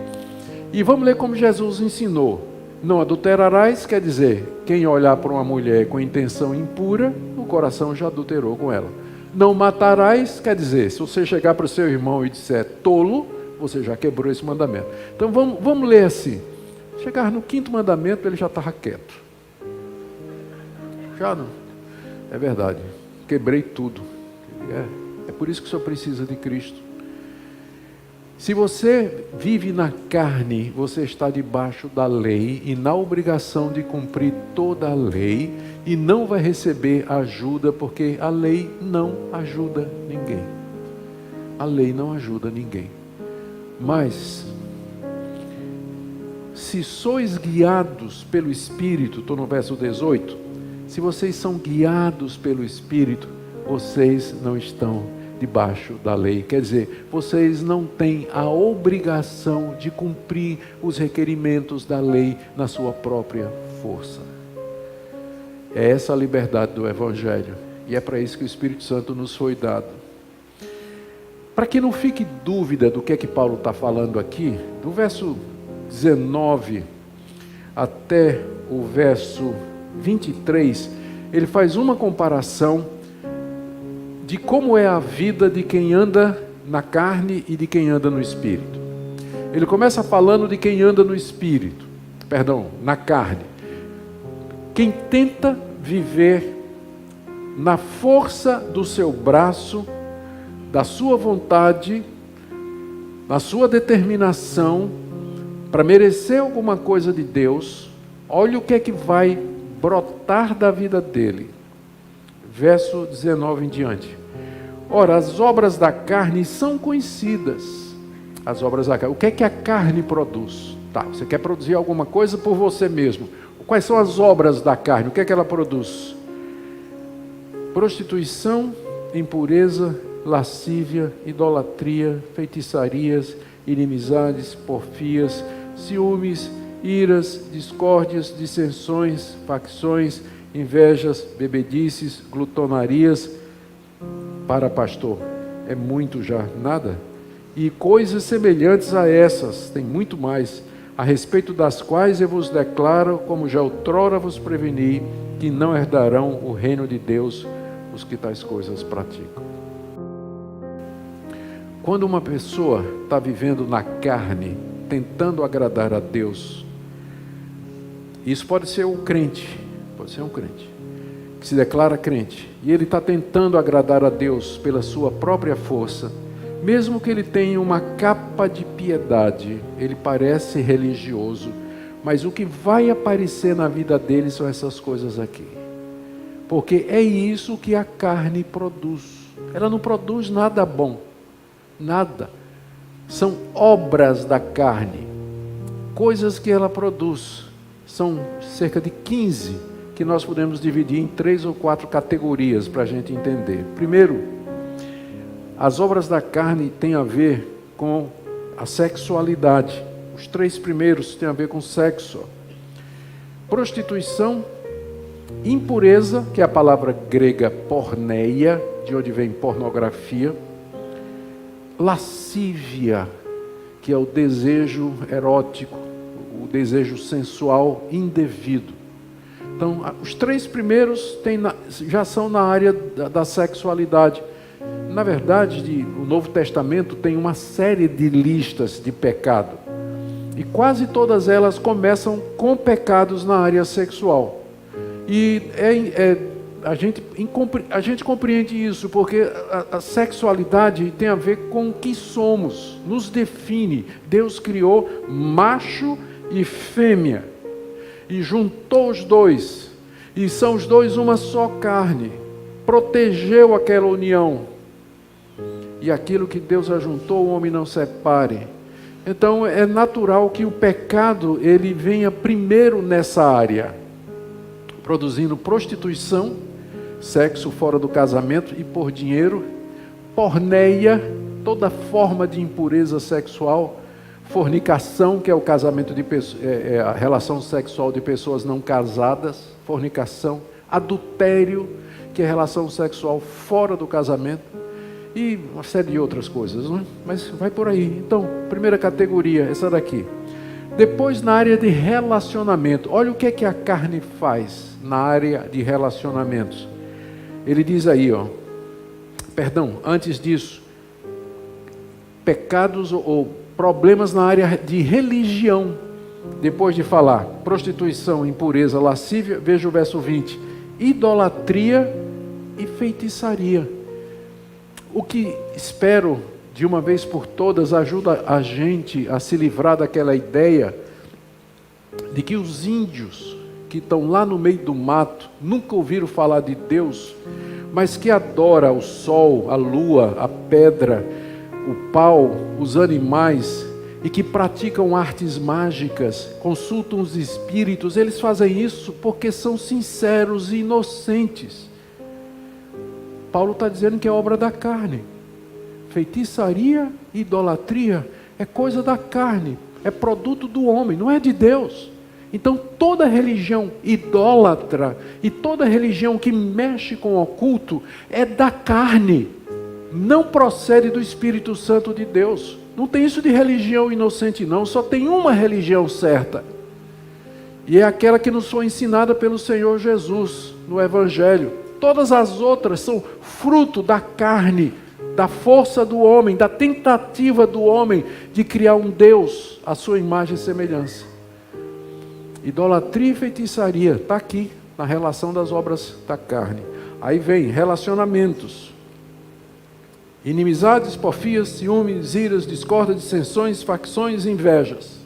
e vamos ler como Jesus ensinou. Não adulterarás, quer dizer, quem olhar para uma mulher com intenção impura, o coração já adulterou com ela. Não matarás, quer dizer, se você chegar para o seu irmão e disser tolo, você já quebrou esse mandamento. Então vamos ler assim. Chegar no 5º mandamento, ele já estava quieto. Já não. É verdade. Quebrei tudo. É por isso que o senhor precisa de Cristo. Se você vive na carne, você está debaixo da lei e na obrigação de cumprir toda a lei e não vai receber ajuda, porque a lei não ajuda ninguém. A lei não ajuda ninguém. Mas, se sois guiados pelo Espírito, estou no verso 18, se vocês são guiados pelo Espírito, vocês não estão debaixo da lei. Quer dizer, vocês não têm a obrigação de cumprir os requerimentos da lei na sua própria força. É essa a liberdade do Evangelho. E é para isso que o Espírito Santo nos foi dado. Para que não fique dúvida do que é que Paulo está falando aqui, do verso 19 até o verso 23, ele faz uma comparação de como é a vida de quem anda na carne e de quem anda no Espírito. Ele começa falando de quem anda no Espírito, na carne. Quem tenta viver na força do seu braço, da sua vontade, na sua determinação, para merecer alguma coisa de Deus, olha o que é que vai brotar da vida dele. Verso 19 em diante. Ora, as obras da carne são conhecidas. As obras da carne. O que é que a carne produz? Tá, você quer produzir alguma coisa por você mesmo. Quais são as obras da carne? O que é que ela produz? Prostituição, impureza, lascívia, idolatria, feitiçarias, inimizades, porfias, ciúmes, iras, discórdias, dissensões, facções, invejas, bebedices, glutonarias. Para pastor, é muito já, nada? E coisas semelhantes a essas, tem muito mais, a respeito das quais eu vos declaro, como já outrora vos preveni, que não herdarão o reino de Deus os que tais coisas praticam. Quando uma pessoa está vivendo na carne, tentando agradar a Deus, isso pode ser um crente, que se declara crente, e ele está tentando agradar a Deus pela sua própria força, mesmo que ele tenha uma capa de piedade, ele parece religioso, mas o que vai aparecer na vida dele são essas coisas aqui, porque é isso que a carne produz. Ela não produz nada bom, nada, são obras da carne, coisas que ela produz, são cerca de 15 que nós podemos dividir em 3 ou 4 categorias para a gente entender. Primeiro, as obras da carne têm a ver com a sexualidade. Os 3 primeiros têm a ver com sexo. Prostituição, impureza, que é a palavra grega porneia, de onde vem pornografia. Lascívia, que é o desejo erótico, o desejo sensual indevido. Então, os 3 primeiros já são na área da sexualidade. Na verdade, o Novo Testamento tem uma série de listas de pecado. E quase todas elas começam com pecados na área sexual. E a gente compreende isso, porque a sexualidade tem a ver com o que somos, nos define. Deus criou macho e fêmea, e juntou os dois, e são os dois uma só carne, protegeu aquela união, e aquilo que Deus ajuntou, o homem não separe. Então é natural que o pecado ele venha primeiro nessa área, produzindo prostituição, sexo fora do casamento e por dinheiro, porneia, toda forma de impureza sexual, fornicação, que é o casamento de a relação sexual de pessoas não casadas, fornicação, adultério, que é relação sexual fora do casamento, e uma série de outras coisas, não é? Mas vai por aí. Então, primeira categoria, essa daqui. Depois, na área de relacionamento, olha o que é que a carne faz na área de relacionamentos. Ele diz aí, antes disso, pecados ou problemas na área de religião. Depois de falar prostituição, impureza, lascívia, veja o verso 20, idolatria e feitiçaria. O que espero de uma vez por todas ajuda a gente a se livrar daquela ideia de que os índios que estão lá no meio do mato nunca ouviram falar de Deus, mas que adora o sol, a lua, a pedra, o pau, os animais, e que praticam artes mágicas, consultam os espíritos. Eles fazem isso porque são sinceros e inocentes. Paulo está dizendo que é obra da carne. Feitiçaria, idolatria, é coisa da carne, é produto do homem, não é de Deus. Então toda religião idólatra e toda religião que mexe com o oculto é da carne, não procede do Espírito Santo de Deus. Não tem isso de religião inocente não, só tem uma religião certa, e é aquela que nos foi ensinada pelo Senhor Jesus no Evangelho. Todas as outras são fruto da carne, da força do homem, da tentativa do homem de criar um Deus à sua imagem e semelhança. Idolatria e feitiçaria, está aqui, na relação das obras da carne. Aí vem relacionamentos. Inimizades, porfias, ciúmes, iras, discórdia, dissensões, facções e invejas.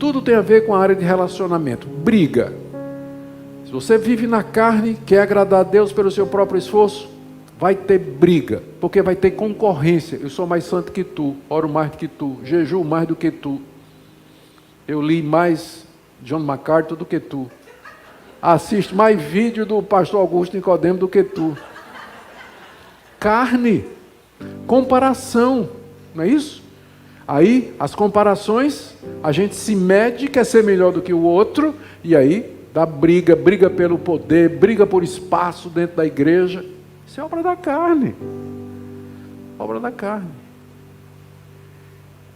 Tudo tem a ver com a área de relacionamento. Briga. Se você vive na carne, quer agradar a Deus pelo seu próprio esforço, vai ter briga, porque vai ter concorrência. Eu sou mais santo que tu, oro mais do que tu, jejuo mais do que tu, eu li mais John MacArthur do que tu, assisto mais vídeo do pastor Augusto Nicodemo do que tu. Carne, comparação, não é isso? Aí, as comparações, a gente se mede, quer ser melhor do que o outro, e aí dá briga, briga pelo poder, briga por espaço dentro da igreja. Isso é obra da carne. Obra da carne.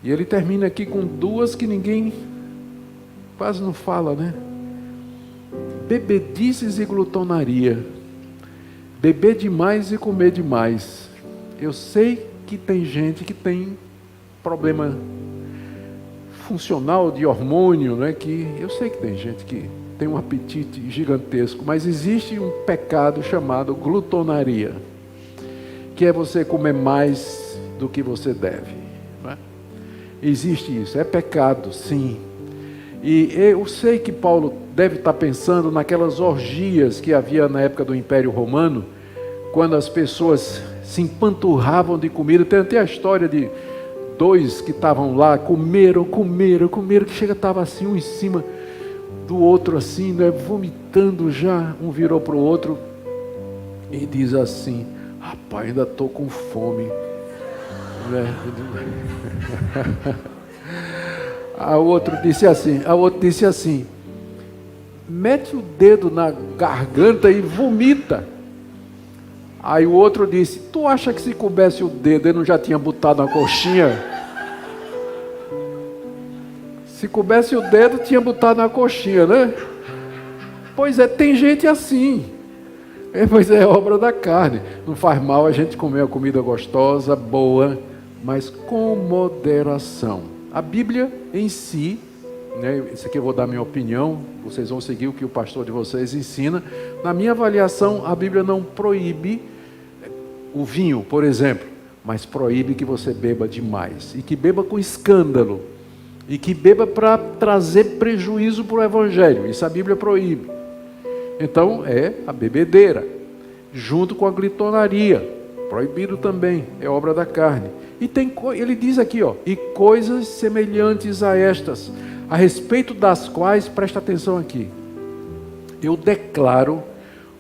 E ele termina aqui com duas que ninguém quase não fala, né? Bebedices e glutonaria. Beber demais e comer demais. Eu sei que tem gente que tem problema funcional de hormônio, né? Que eu sei que tem gente que tem um apetite gigantesco, mas existe um pecado chamado glutonaria, que é você comer mais do que você deve, não é? Existe isso, é pecado, sim. E eu sei que Paulo deve estar pensando naquelas orgias que havia na época do Império Romano, quando as pessoas se empanturravam de comida. Tem até a história de dois que estavam lá, comeram, que chega, estava assim, um em cima do outro assim, né, vomitando já, um virou para o outro e diz assim: rapaz, ainda estou com fome. A outro disse assim, mete o dedo na garganta e vomita. Aí o outro disse: tu acha que se coubesse o dedo ele não já tinha botado na coxinha? Se coubesse o dedo tinha botado na coxinha, né? Pois é, tem gente assim. Pois é, obra da carne. Não faz mal a gente comer uma comida gostosa, boa, mas com moderação. A Bíblia em si, né, isso aqui eu vou dar minha opinião, vocês vão seguir o que o pastor de vocês ensina. Na minha avaliação, a Bíblia não proíbe o vinho, por exemplo, mas proíbe que você beba demais, e que beba com escândalo, e que beba para trazer prejuízo para o Evangelho. Isso a Bíblia proíbe. Então é a bebedeira, junto com a glitonaria, proibido também, é obra da carne. E ele diz aqui, e coisas semelhantes a estas, a respeito das quais, presta atenção aqui, eu declaro,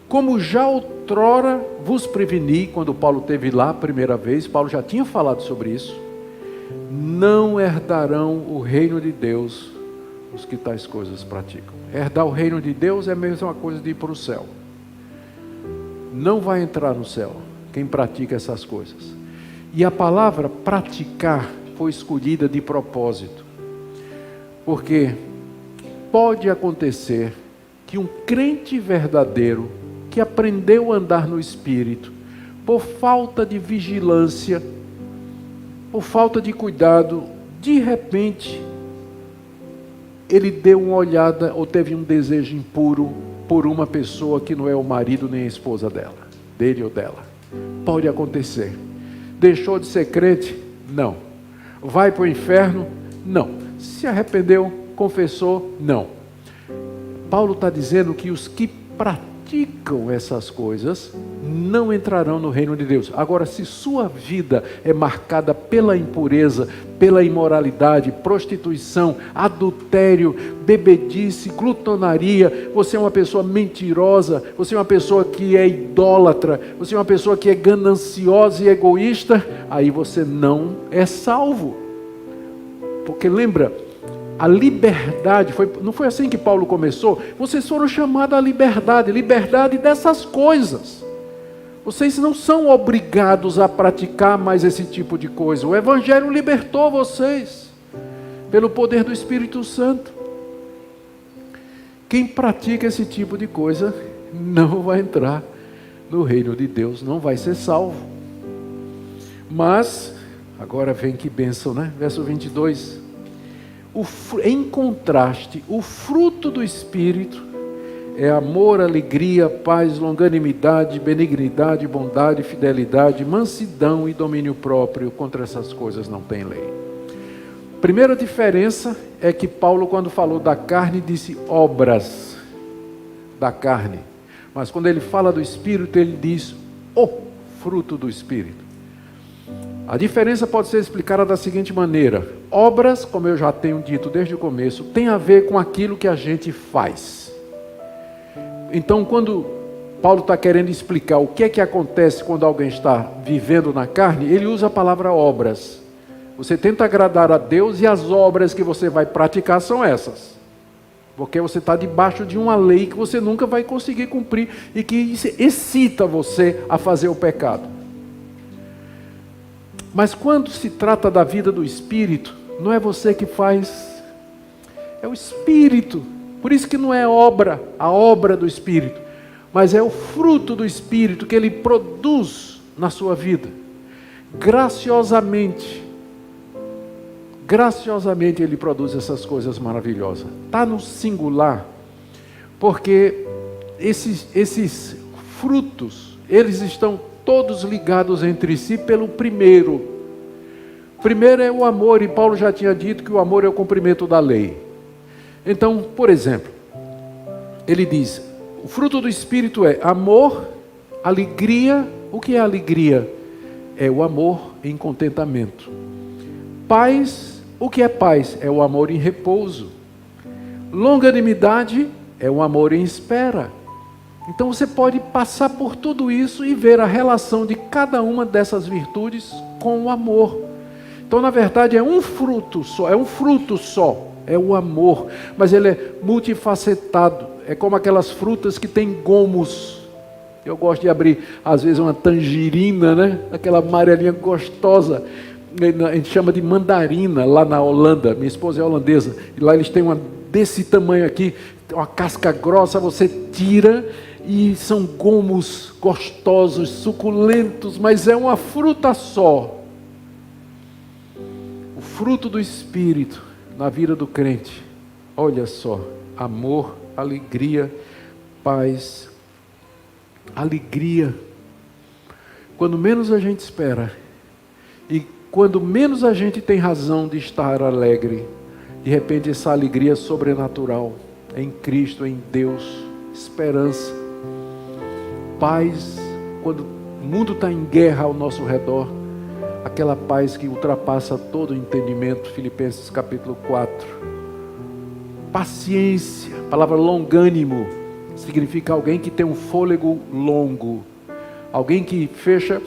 como já outrora vos preveni, quando Paulo esteve lá a primeira vez, Paulo já tinha falado sobre isso, não herdarão o reino de Deus os que tais coisas praticam. Herdar o reino de Deus é a mesma coisa de ir para o céu. Não vai entrar no céu quem pratica essas coisas. E a palavra praticar foi escolhida de propósito, porque pode acontecer que um crente verdadeiro, que aprendeu a andar no Espírito, por falta de vigilância, por falta de cuidado, de repente, ele deu uma olhada ou teve um desejo impuro por uma pessoa que não é o marido nem a esposa dele ou dela. Pode acontecer. Deixou de ser crente? Não. Vai para o inferno? Não. Se arrependeu? Confessou? Não. Paulo está dizendo que os que praticam essas coisas não entrarão no reino de Deus. Agora, se sua vida é marcada pela impureza, pela imoralidade, prostituição, adultério, bebedice, glutonaria, você é uma pessoa mentirosa, você é uma pessoa que é idólatra, você é uma pessoa que é gananciosa e egoísta, aí você não é salvo. Porque lembra, a liberdade, não foi assim que Paulo começou? Vocês foram chamados à liberdade dessas coisas. Vocês não são obrigados a praticar mais esse tipo de coisa. O Evangelho libertou vocês, pelo poder do Espírito Santo. Quem pratica esse tipo de coisa, não vai entrar no reino de Deus, não vai ser salvo. Mas, agora vem que bênção, né? Verso 22. Em contraste, o fruto do Espírito é amor, alegria, paz, longanimidade, benignidade, bondade, fidelidade, mansidão e domínio próprio. Contra essas coisas não tem lei. Primeira diferença é que Paulo, quando falou da carne, disse obras da carne. Mas quando ele fala do Espírito, ele diz o fruto do Espírito. A diferença pode ser explicada da seguinte maneira: obras, como eu já tenho dito desde o começo, tem a ver com aquilo que a gente faz. Então, quando Paulo está querendo explicar o que é que acontece quando alguém está vivendo na carne, ele usa a palavra obras. Você tenta agradar a Deus e as obras que você vai praticar são essas. porque você está debaixo de uma lei que você nunca vai conseguir cumprir e que excita você a fazer o pecado. Mas quando se trata da vida do Espírito, não é você que faz, é o Espírito. Por isso que não é a obra do Espírito, mas é o fruto do Espírito que Ele produz na sua vida. Graciosamente Ele produz essas coisas maravilhosas. Está no singular, porque esses frutos, eles estão todos ligados entre si pelo primeiro. Primeiro é o amor, e Paulo já tinha dito que o amor é o cumprimento da lei. Então, por exemplo, ele diz, o fruto do Espírito é amor, alegria. O que é alegria? É o amor em contentamento. Paz, o que é paz? É o amor em repouso. Longanimidade é o amor em espera. Então você pode passar por tudo isso e ver a relação de cada uma dessas virtudes com o amor. Então, na verdade, é um fruto só, é o amor, mas ele é multifacetado, é como aquelas frutas que têm gomos. Eu gosto de abrir, às vezes, uma tangerina, né? Aquela amarelinha gostosa, a gente chama de mandarina, lá na Holanda, minha esposa é holandesa, e lá eles têm uma desse tamanho aqui, uma casca grossa, você tira, e são gomos gostosos, suculentos, mas é uma fruta só. O fruto do Espírito na vida do crente, olha só, amor, alegria, paz, alegria. Quando menos a gente espera, e quando menos a gente tem razão de estar alegre, de repente essa alegria sobrenatural, em Cristo, em Deus, esperança, paz, quando o mundo está em guerra ao nosso redor, aquela paz que ultrapassa todo o entendimento, Filipenses capítulo 4. Paciência, a palavra longânimo, significa alguém que tem um fôlego longo, alguém que fecha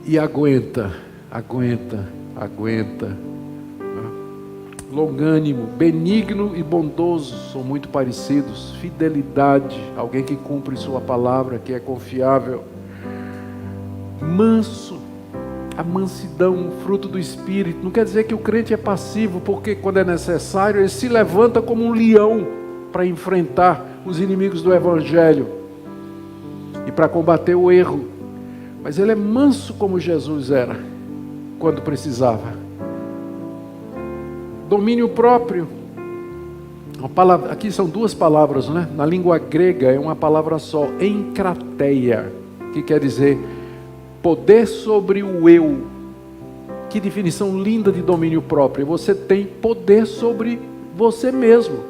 e aguenta. Longânimo, benigno e bondoso são muito parecidos. Fidelidade, alguém que cumpre sua palavra, que é confiável. Manso, a mansidão, fruto do Espírito. Não quer dizer que o crente é passivo, porque quando é necessário ele se levanta como um leão para enfrentar os inimigos do Evangelho e para combater o erro. Mas ele é manso como Jesus era quando precisava. Domínio próprio. Aqui são duas palavras, né? Na língua grega é uma palavra só, enkrateia, que quer dizer poder sobre o eu. Que definição linda de domínio próprio. Você tem poder sobre você mesmo,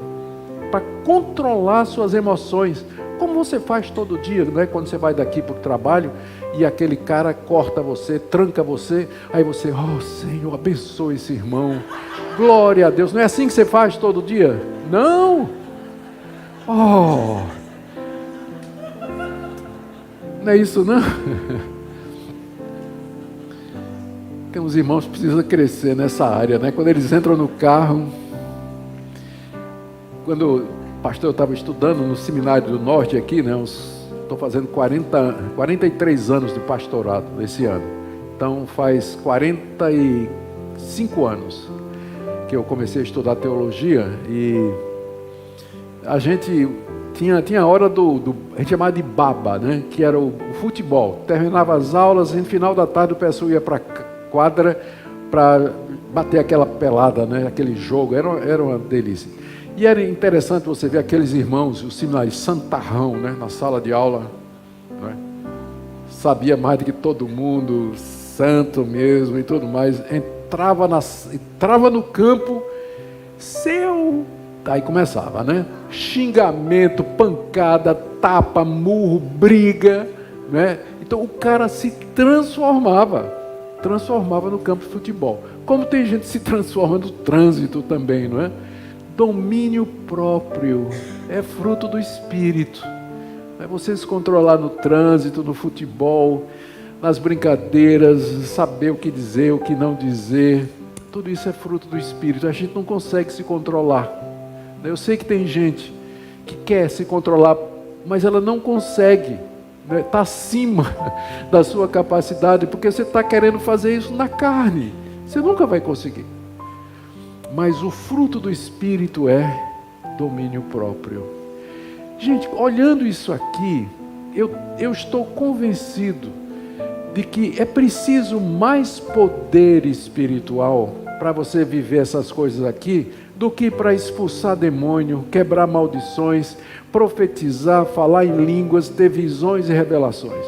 para controlar suas emoções, como você faz todo dia, né? Quando você vai daqui para o trabalho e aquele cara corta você, tranca você, aí você, oh Senhor, abençoe esse irmão, glória a Deus. Não é assim que você faz todo dia? Não. Não é isso não? Tem uns irmãos que precisam crescer nessa área, né? Quando eles entram no carro, quando o pastor estava estudando no Seminário do Norte aqui, né? Estou fazendo 43 anos de pastorado esse ano. Então faz 45 anos que eu comecei a estudar teologia, e a gente tinha a hora a gente chamava de baba, né? Que era o futebol. Terminava as aulas e no final da tarde o pessoal ia para quadra para bater aquela pelada, né? Aquele jogo, era uma delícia. E era interessante você ver aqueles irmãos, os seminários santarrão, né? Na sala de aula, né? Sabia mais do que todo mundo, santo mesmo e tudo mais. Entrava no campo, aí começava, né? Xingamento, pancada, tapa, murro, briga, né? Então o cara se transformava no campo de futebol. Como tem gente que se transforma no trânsito também, não é? Domínio próprio é fruto do Espírito. É você se controlar no trânsito, no futebol, nas brincadeiras, saber o que dizer, o que não dizer. Tudo isso é fruto do Espírito. A gente não consegue se controlar. Eu sei que tem gente que quer se controlar, mas ela não consegue. Está acima da sua capacidade, porque você está querendo fazer isso na carne. Você nunca vai conseguir. Mas o fruto do Espírito é domínio próprio. Gente, olhando isso aqui, eu estou convencido de que é preciso mais poder espiritual para você viver essas coisas aqui, do que para expulsar demônio, quebrar maldições, profetizar, falar em línguas, ter visões e revelações.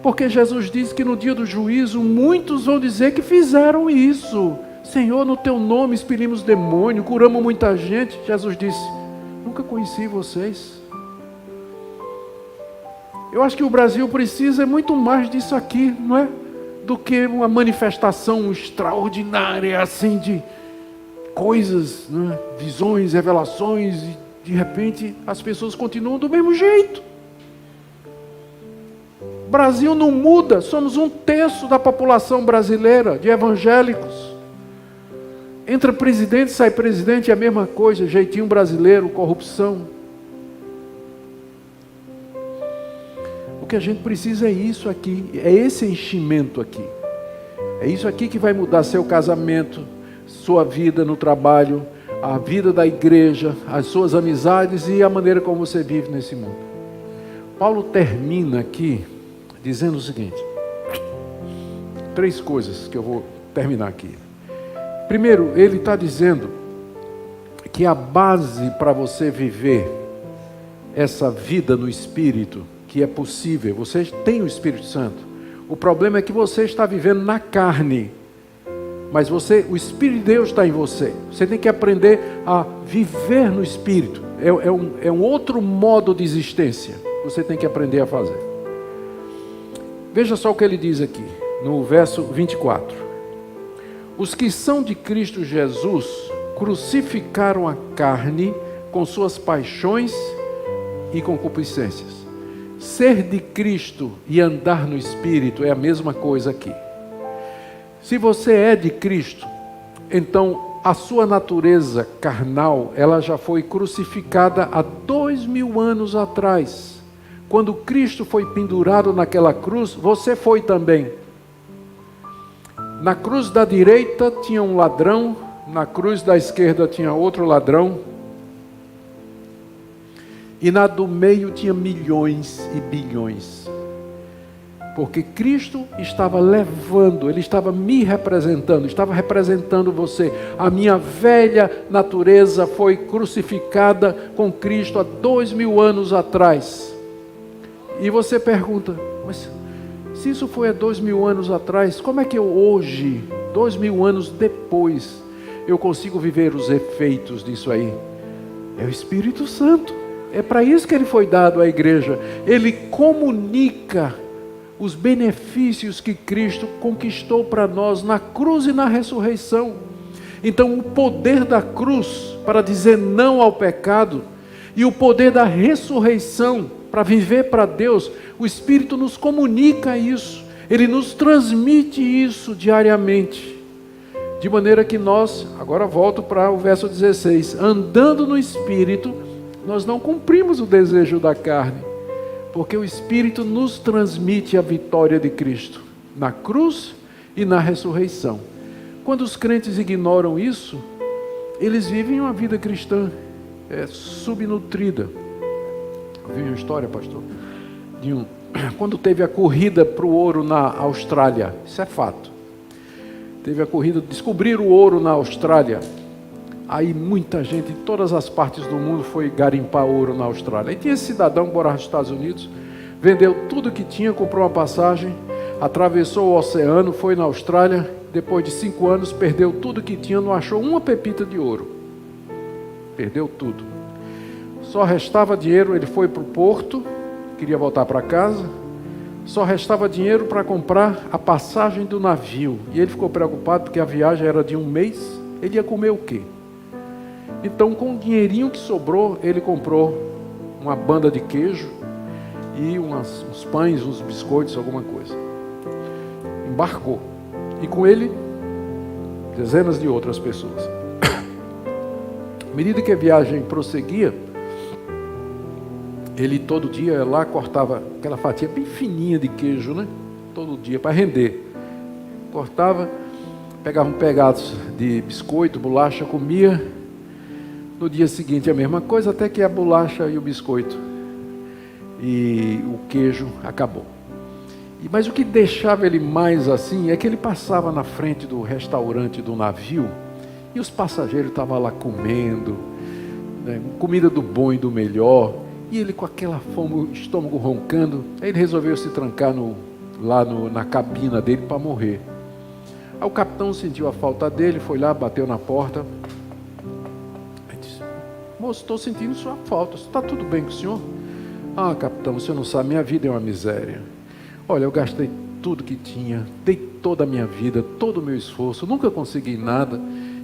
Porque Jesus disse que no dia do juízo, muitos vão dizer que fizeram isso. Senhor, no teu nome expelimos demônio, curamos muita gente. Jesus disse, nunca conheci vocês. Eu acho que o Brasil precisa muito mais disso aqui, não é? Do que uma manifestação extraordinária, assim, de coisas, né? Visões, revelações, e de repente as pessoas continuam do mesmo jeito. O Brasil não muda, somos 1/3 da população brasileira de evangélicos. Entra presidente, sai presidente, é a mesma coisa, jeitinho brasileiro, corrupção. O que a gente precisa é isso aqui, é esse enchimento aqui. É isso aqui que vai mudar seu casamento, sua vida no trabalho, a vida da igreja, as suas amizades e a maneira como você vive nesse mundo. Paulo termina aqui dizendo o seguinte, 3 coisas que eu vou terminar aqui. Primeiro, ele está dizendo que a base para você viver essa vida no Espírito, que é possível, você tem o Espírito Santo. O problema é que você está vivendo na carne, mas o Espírito de Deus está em você. Você tem que aprender a viver no Espírito. É um outro modo de existência. Você tem que aprender a fazer. Veja só o que ele diz aqui, no verso 24. Os que são de Cristo Jesus crucificaram a carne com suas paixões e concupiscências. Ser de Cristo e andar no Espírito é a mesma coisa aqui. Se você é de Cristo, então a sua natureza carnal, ela já foi crucificada há 2000 anos atrás. Quando Cristo foi pendurado naquela cruz, você foi também. Na cruz da direita tinha um ladrão, na cruz da esquerda tinha outro ladrão, e na do meio tinha milhões e bilhões. Porque Cristo estava levando, Ele estava me representando, estava representando você. A minha velha natureza foi crucificada com Cristo há 2000 anos atrás. E você pergunta, mas se isso foi há 2000 anos atrás, como é que eu hoje, 2000 anos depois, eu consigo viver os efeitos disso aí? É o Espírito Santo. É para isso que Ele foi dado à igreja. Ele comunica os benefícios que Cristo conquistou para nós na cruz e na ressurreição. Então o poder da cruz para dizer não ao pecado e o poder da ressurreição para viver para Deus, o Espírito nos comunica isso, Ele nos transmite isso diariamente, de maneira que nós, agora volto para o verso 16, andando no Espírito, nós não cumprimos o desejo da carne, porque o Espírito nos transmite a vitória de Cristo, na cruz e na ressurreição. Quando os crentes ignoram isso, eles vivem uma vida cristã subnutrida. Eu vi uma história, pastor, quando teve a corrida para o ouro na Austrália, isso é fato. Teve a corrida, descobriram o ouro na Austrália. Aí muita gente em todas as partes do mundo foi garimpar ouro na Austrália. E tinha esse cidadão que morava nos Estados Unidos, vendeu tudo que tinha, comprou uma passagem, atravessou o oceano, foi na Austrália, depois de 5 anos perdeu tudo que tinha, não achou uma pepita de ouro. Perdeu tudo. Só restava dinheiro, ele foi para o porto, queria voltar para casa, só restava dinheiro para comprar a passagem do navio. E ele ficou preocupado porque a viagem era de 1 mês, ele ia comer o quê? Então, com o dinheirinho que sobrou, ele comprou uma banda de queijo e uns pães, uns biscoitos, alguma coisa. Embarcou. E com ele, dezenas de outras pessoas. À medida que a viagem prosseguia, ele todo dia ia lá, cortava aquela fatia bem fininha de queijo, né? Todo dia, para render. Cortava, pegava um pedaço de biscoito, bolacha, comia. No dia seguinte a mesma coisa, até que a bolacha e o biscoito e o queijo acabou. Mas o que deixava ele mais assim é que ele passava na frente do restaurante do navio e os passageiros estavam lá comendo, né, comida do bom e do melhor, e ele com aquela fome, o estômago roncando. Aí ele resolveu se trancar na cabina dele para morrer. Aí o capitão sentiu a falta dele, foi lá, bateu na porta. Aí disse: moço, estou sentindo sua falta, está tudo bem com o senhor? Ah, capitão, o senhor não sabe, minha vida é uma miséria. Olha, eu gastei tudo que tinha, dei toda a minha vida, todo o meu esforço, nunca consegui nada,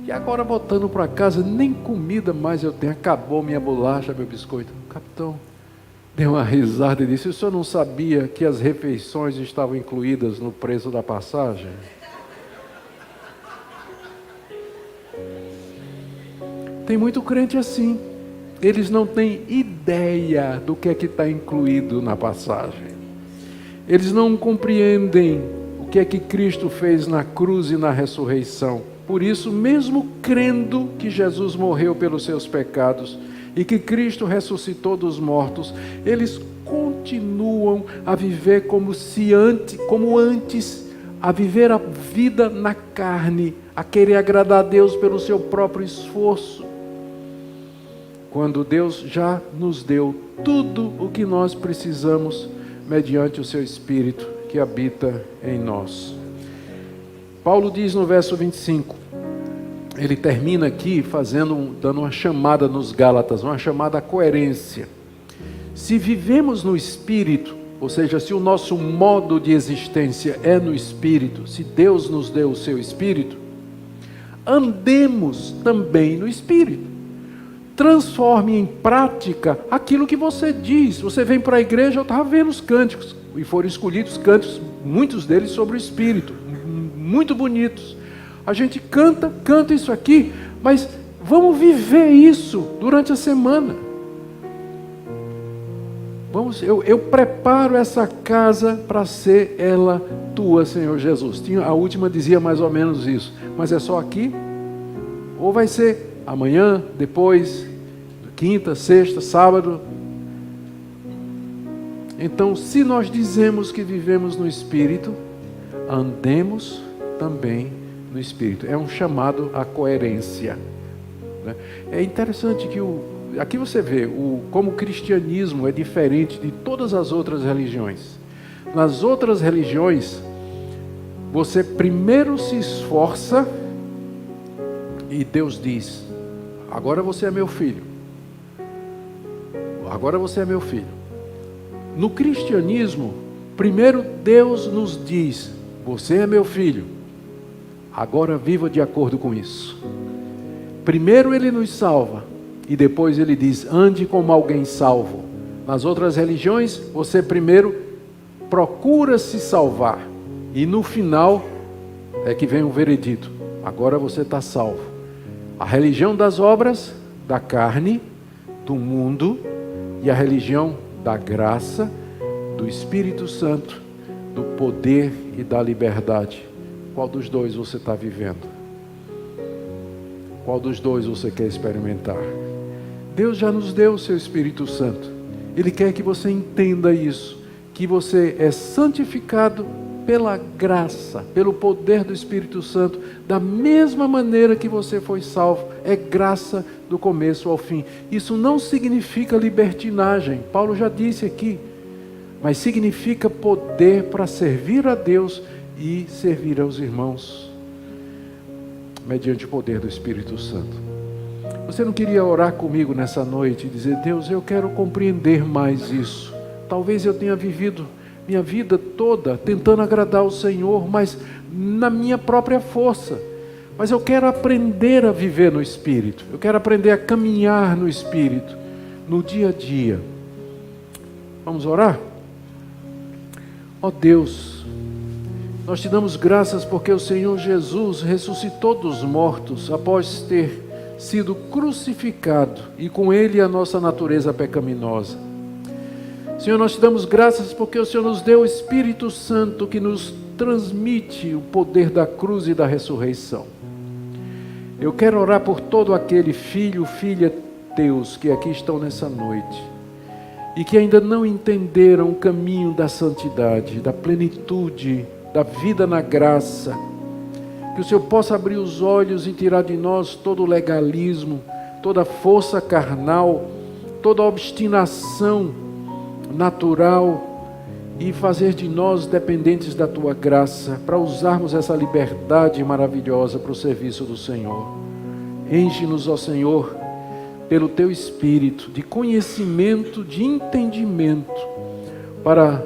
e agora voltando para casa, nem comida mais eu tenho, acabou minha bolacha, meu biscoito. O capitão deu uma risada e disse: o senhor não sabia que as refeições estavam incluídas no preço da passagem? Tem muito crente assim, eles não têm ideia do que é que está incluído na passagem. Eles não compreendem o que é que Cristo fez na cruz e na ressurreição. Por isso, mesmo crendo que Jesus morreu pelos seus pecados e que Cristo ressuscitou dos mortos, eles continuam a viver como antes, a viver a vida na carne, a querer agradar a Deus pelo seu próprio esforço, quando Deus já nos deu tudo o que nós precisamos mediante o seu Espírito que habita em nós. Paulo diz no verso 25, ele termina aqui dando uma chamada nos Gálatas, uma chamada à coerência. Se vivemos no Espírito, ou seja, se o nosso modo de existência é no Espírito, se Deus nos deu o seu Espírito, andemos também no Espírito. Transforme em prática aquilo que você diz. Você vem para a igreja, eu estava vendo os cânticos, e foram escolhidos cânticos, muitos deles sobre o Espírito, muito bonitos. A gente canta isso aqui, mas vamos viver isso durante a semana. Eu preparo essa casa para ser ela tua, Senhor Jesus. A última dizia mais ou menos isso, mas é só aqui? Ou vai ser amanhã, depois, quinta, sexta, sábado? Então, se nós dizemos que vivemos no Espírito, andemos também no Espírito. É um chamado à coerência, né? É interessante que aqui você vê como o cristianismo é diferente de todas as outras religiões. Nas outras religiões, você primeiro se esforça e Deus diz: agora você é meu filho. Agora você é meu filho. No cristianismo, primeiro Deus nos diz: você é meu filho. Agora viva de acordo com isso. Primeiro Ele nos salva e depois Ele diz: ande como alguém salvo. Nas outras religiões, você primeiro procura se salvar e no final é que vem o veredito: agora você está salvo. A religião das obras, da carne, do mundo, e a religião da graça, do Espírito Santo, do poder e da liberdade. Qual dos dois você está vivendo? Qual dos dois você quer experimentar? Deus já nos deu o seu Espírito Santo. Ele quer que você entenda isso, que você é santificado pela graça, pelo poder do Espírito Santo, da mesma maneira que você foi salvo. É graça do começo ao fim. Isso não significa libertinagem, Paulo já disse aqui, mas significa poder para servir a Deus e servir aos irmãos, mediante o poder do Espírito Santo. Você não queria orar comigo nessa noite e dizer: Deus, eu quero compreender mais isso. Talvez eu tenha vivido minha vida toda tentando agradar o Senhor, mas na minha própria força. Mas eu quero aprender a viver no Espírito. Eu quero aprender a caminhar no Espírito, no dia a dia. Vamos orar? Ó Deus, Nós te damos graças porque o Senhor Jesus ressuscitou dos mortos após ter sido crucificado e com Ele a nossa natureza pecaminosa. Senhor, nós te damos graças porque o Senhor nos deu o Espírito Santo que nos transmite o poder da cruz e da ressurreição. Eu quero orar por todo aquele filho, filha teus que aqui estão nessa noite e que ainda não entenderam o caminho da santidade, da plenitude, da vida na graça. Que o Senhor possa abrir os olhos e tirar de nós todo o legalismo, toda a força carnal, toda a obstinação natural e fazer de nós dependentes da Tua graça, para usarmos essa liberdade maravilhosa para o serviço do Senhor. Enche-nos, ó Senhor, pelo Teu Espírito, de conhecimento, de entendimento, para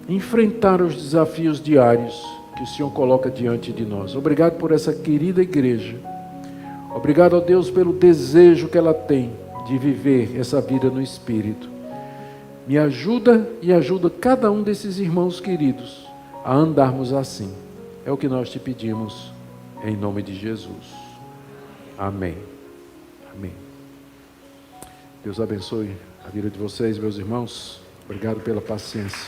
enfrentar os desafios diários que o Senhor coloca diante de nós. Obrigado por essa querida igreja. Obrigado, ó Deus, pelo desejo que ela tem de viver essa vida no Espírito. Me ajuda e ajuda cada um desses irmãos queridos a andarmos assim. É o que nós te pedimos, em nome de Jesus. Amém. Amém. Deus abençoe a vida de vocês, meus irmãos. Obrigado pela paciência.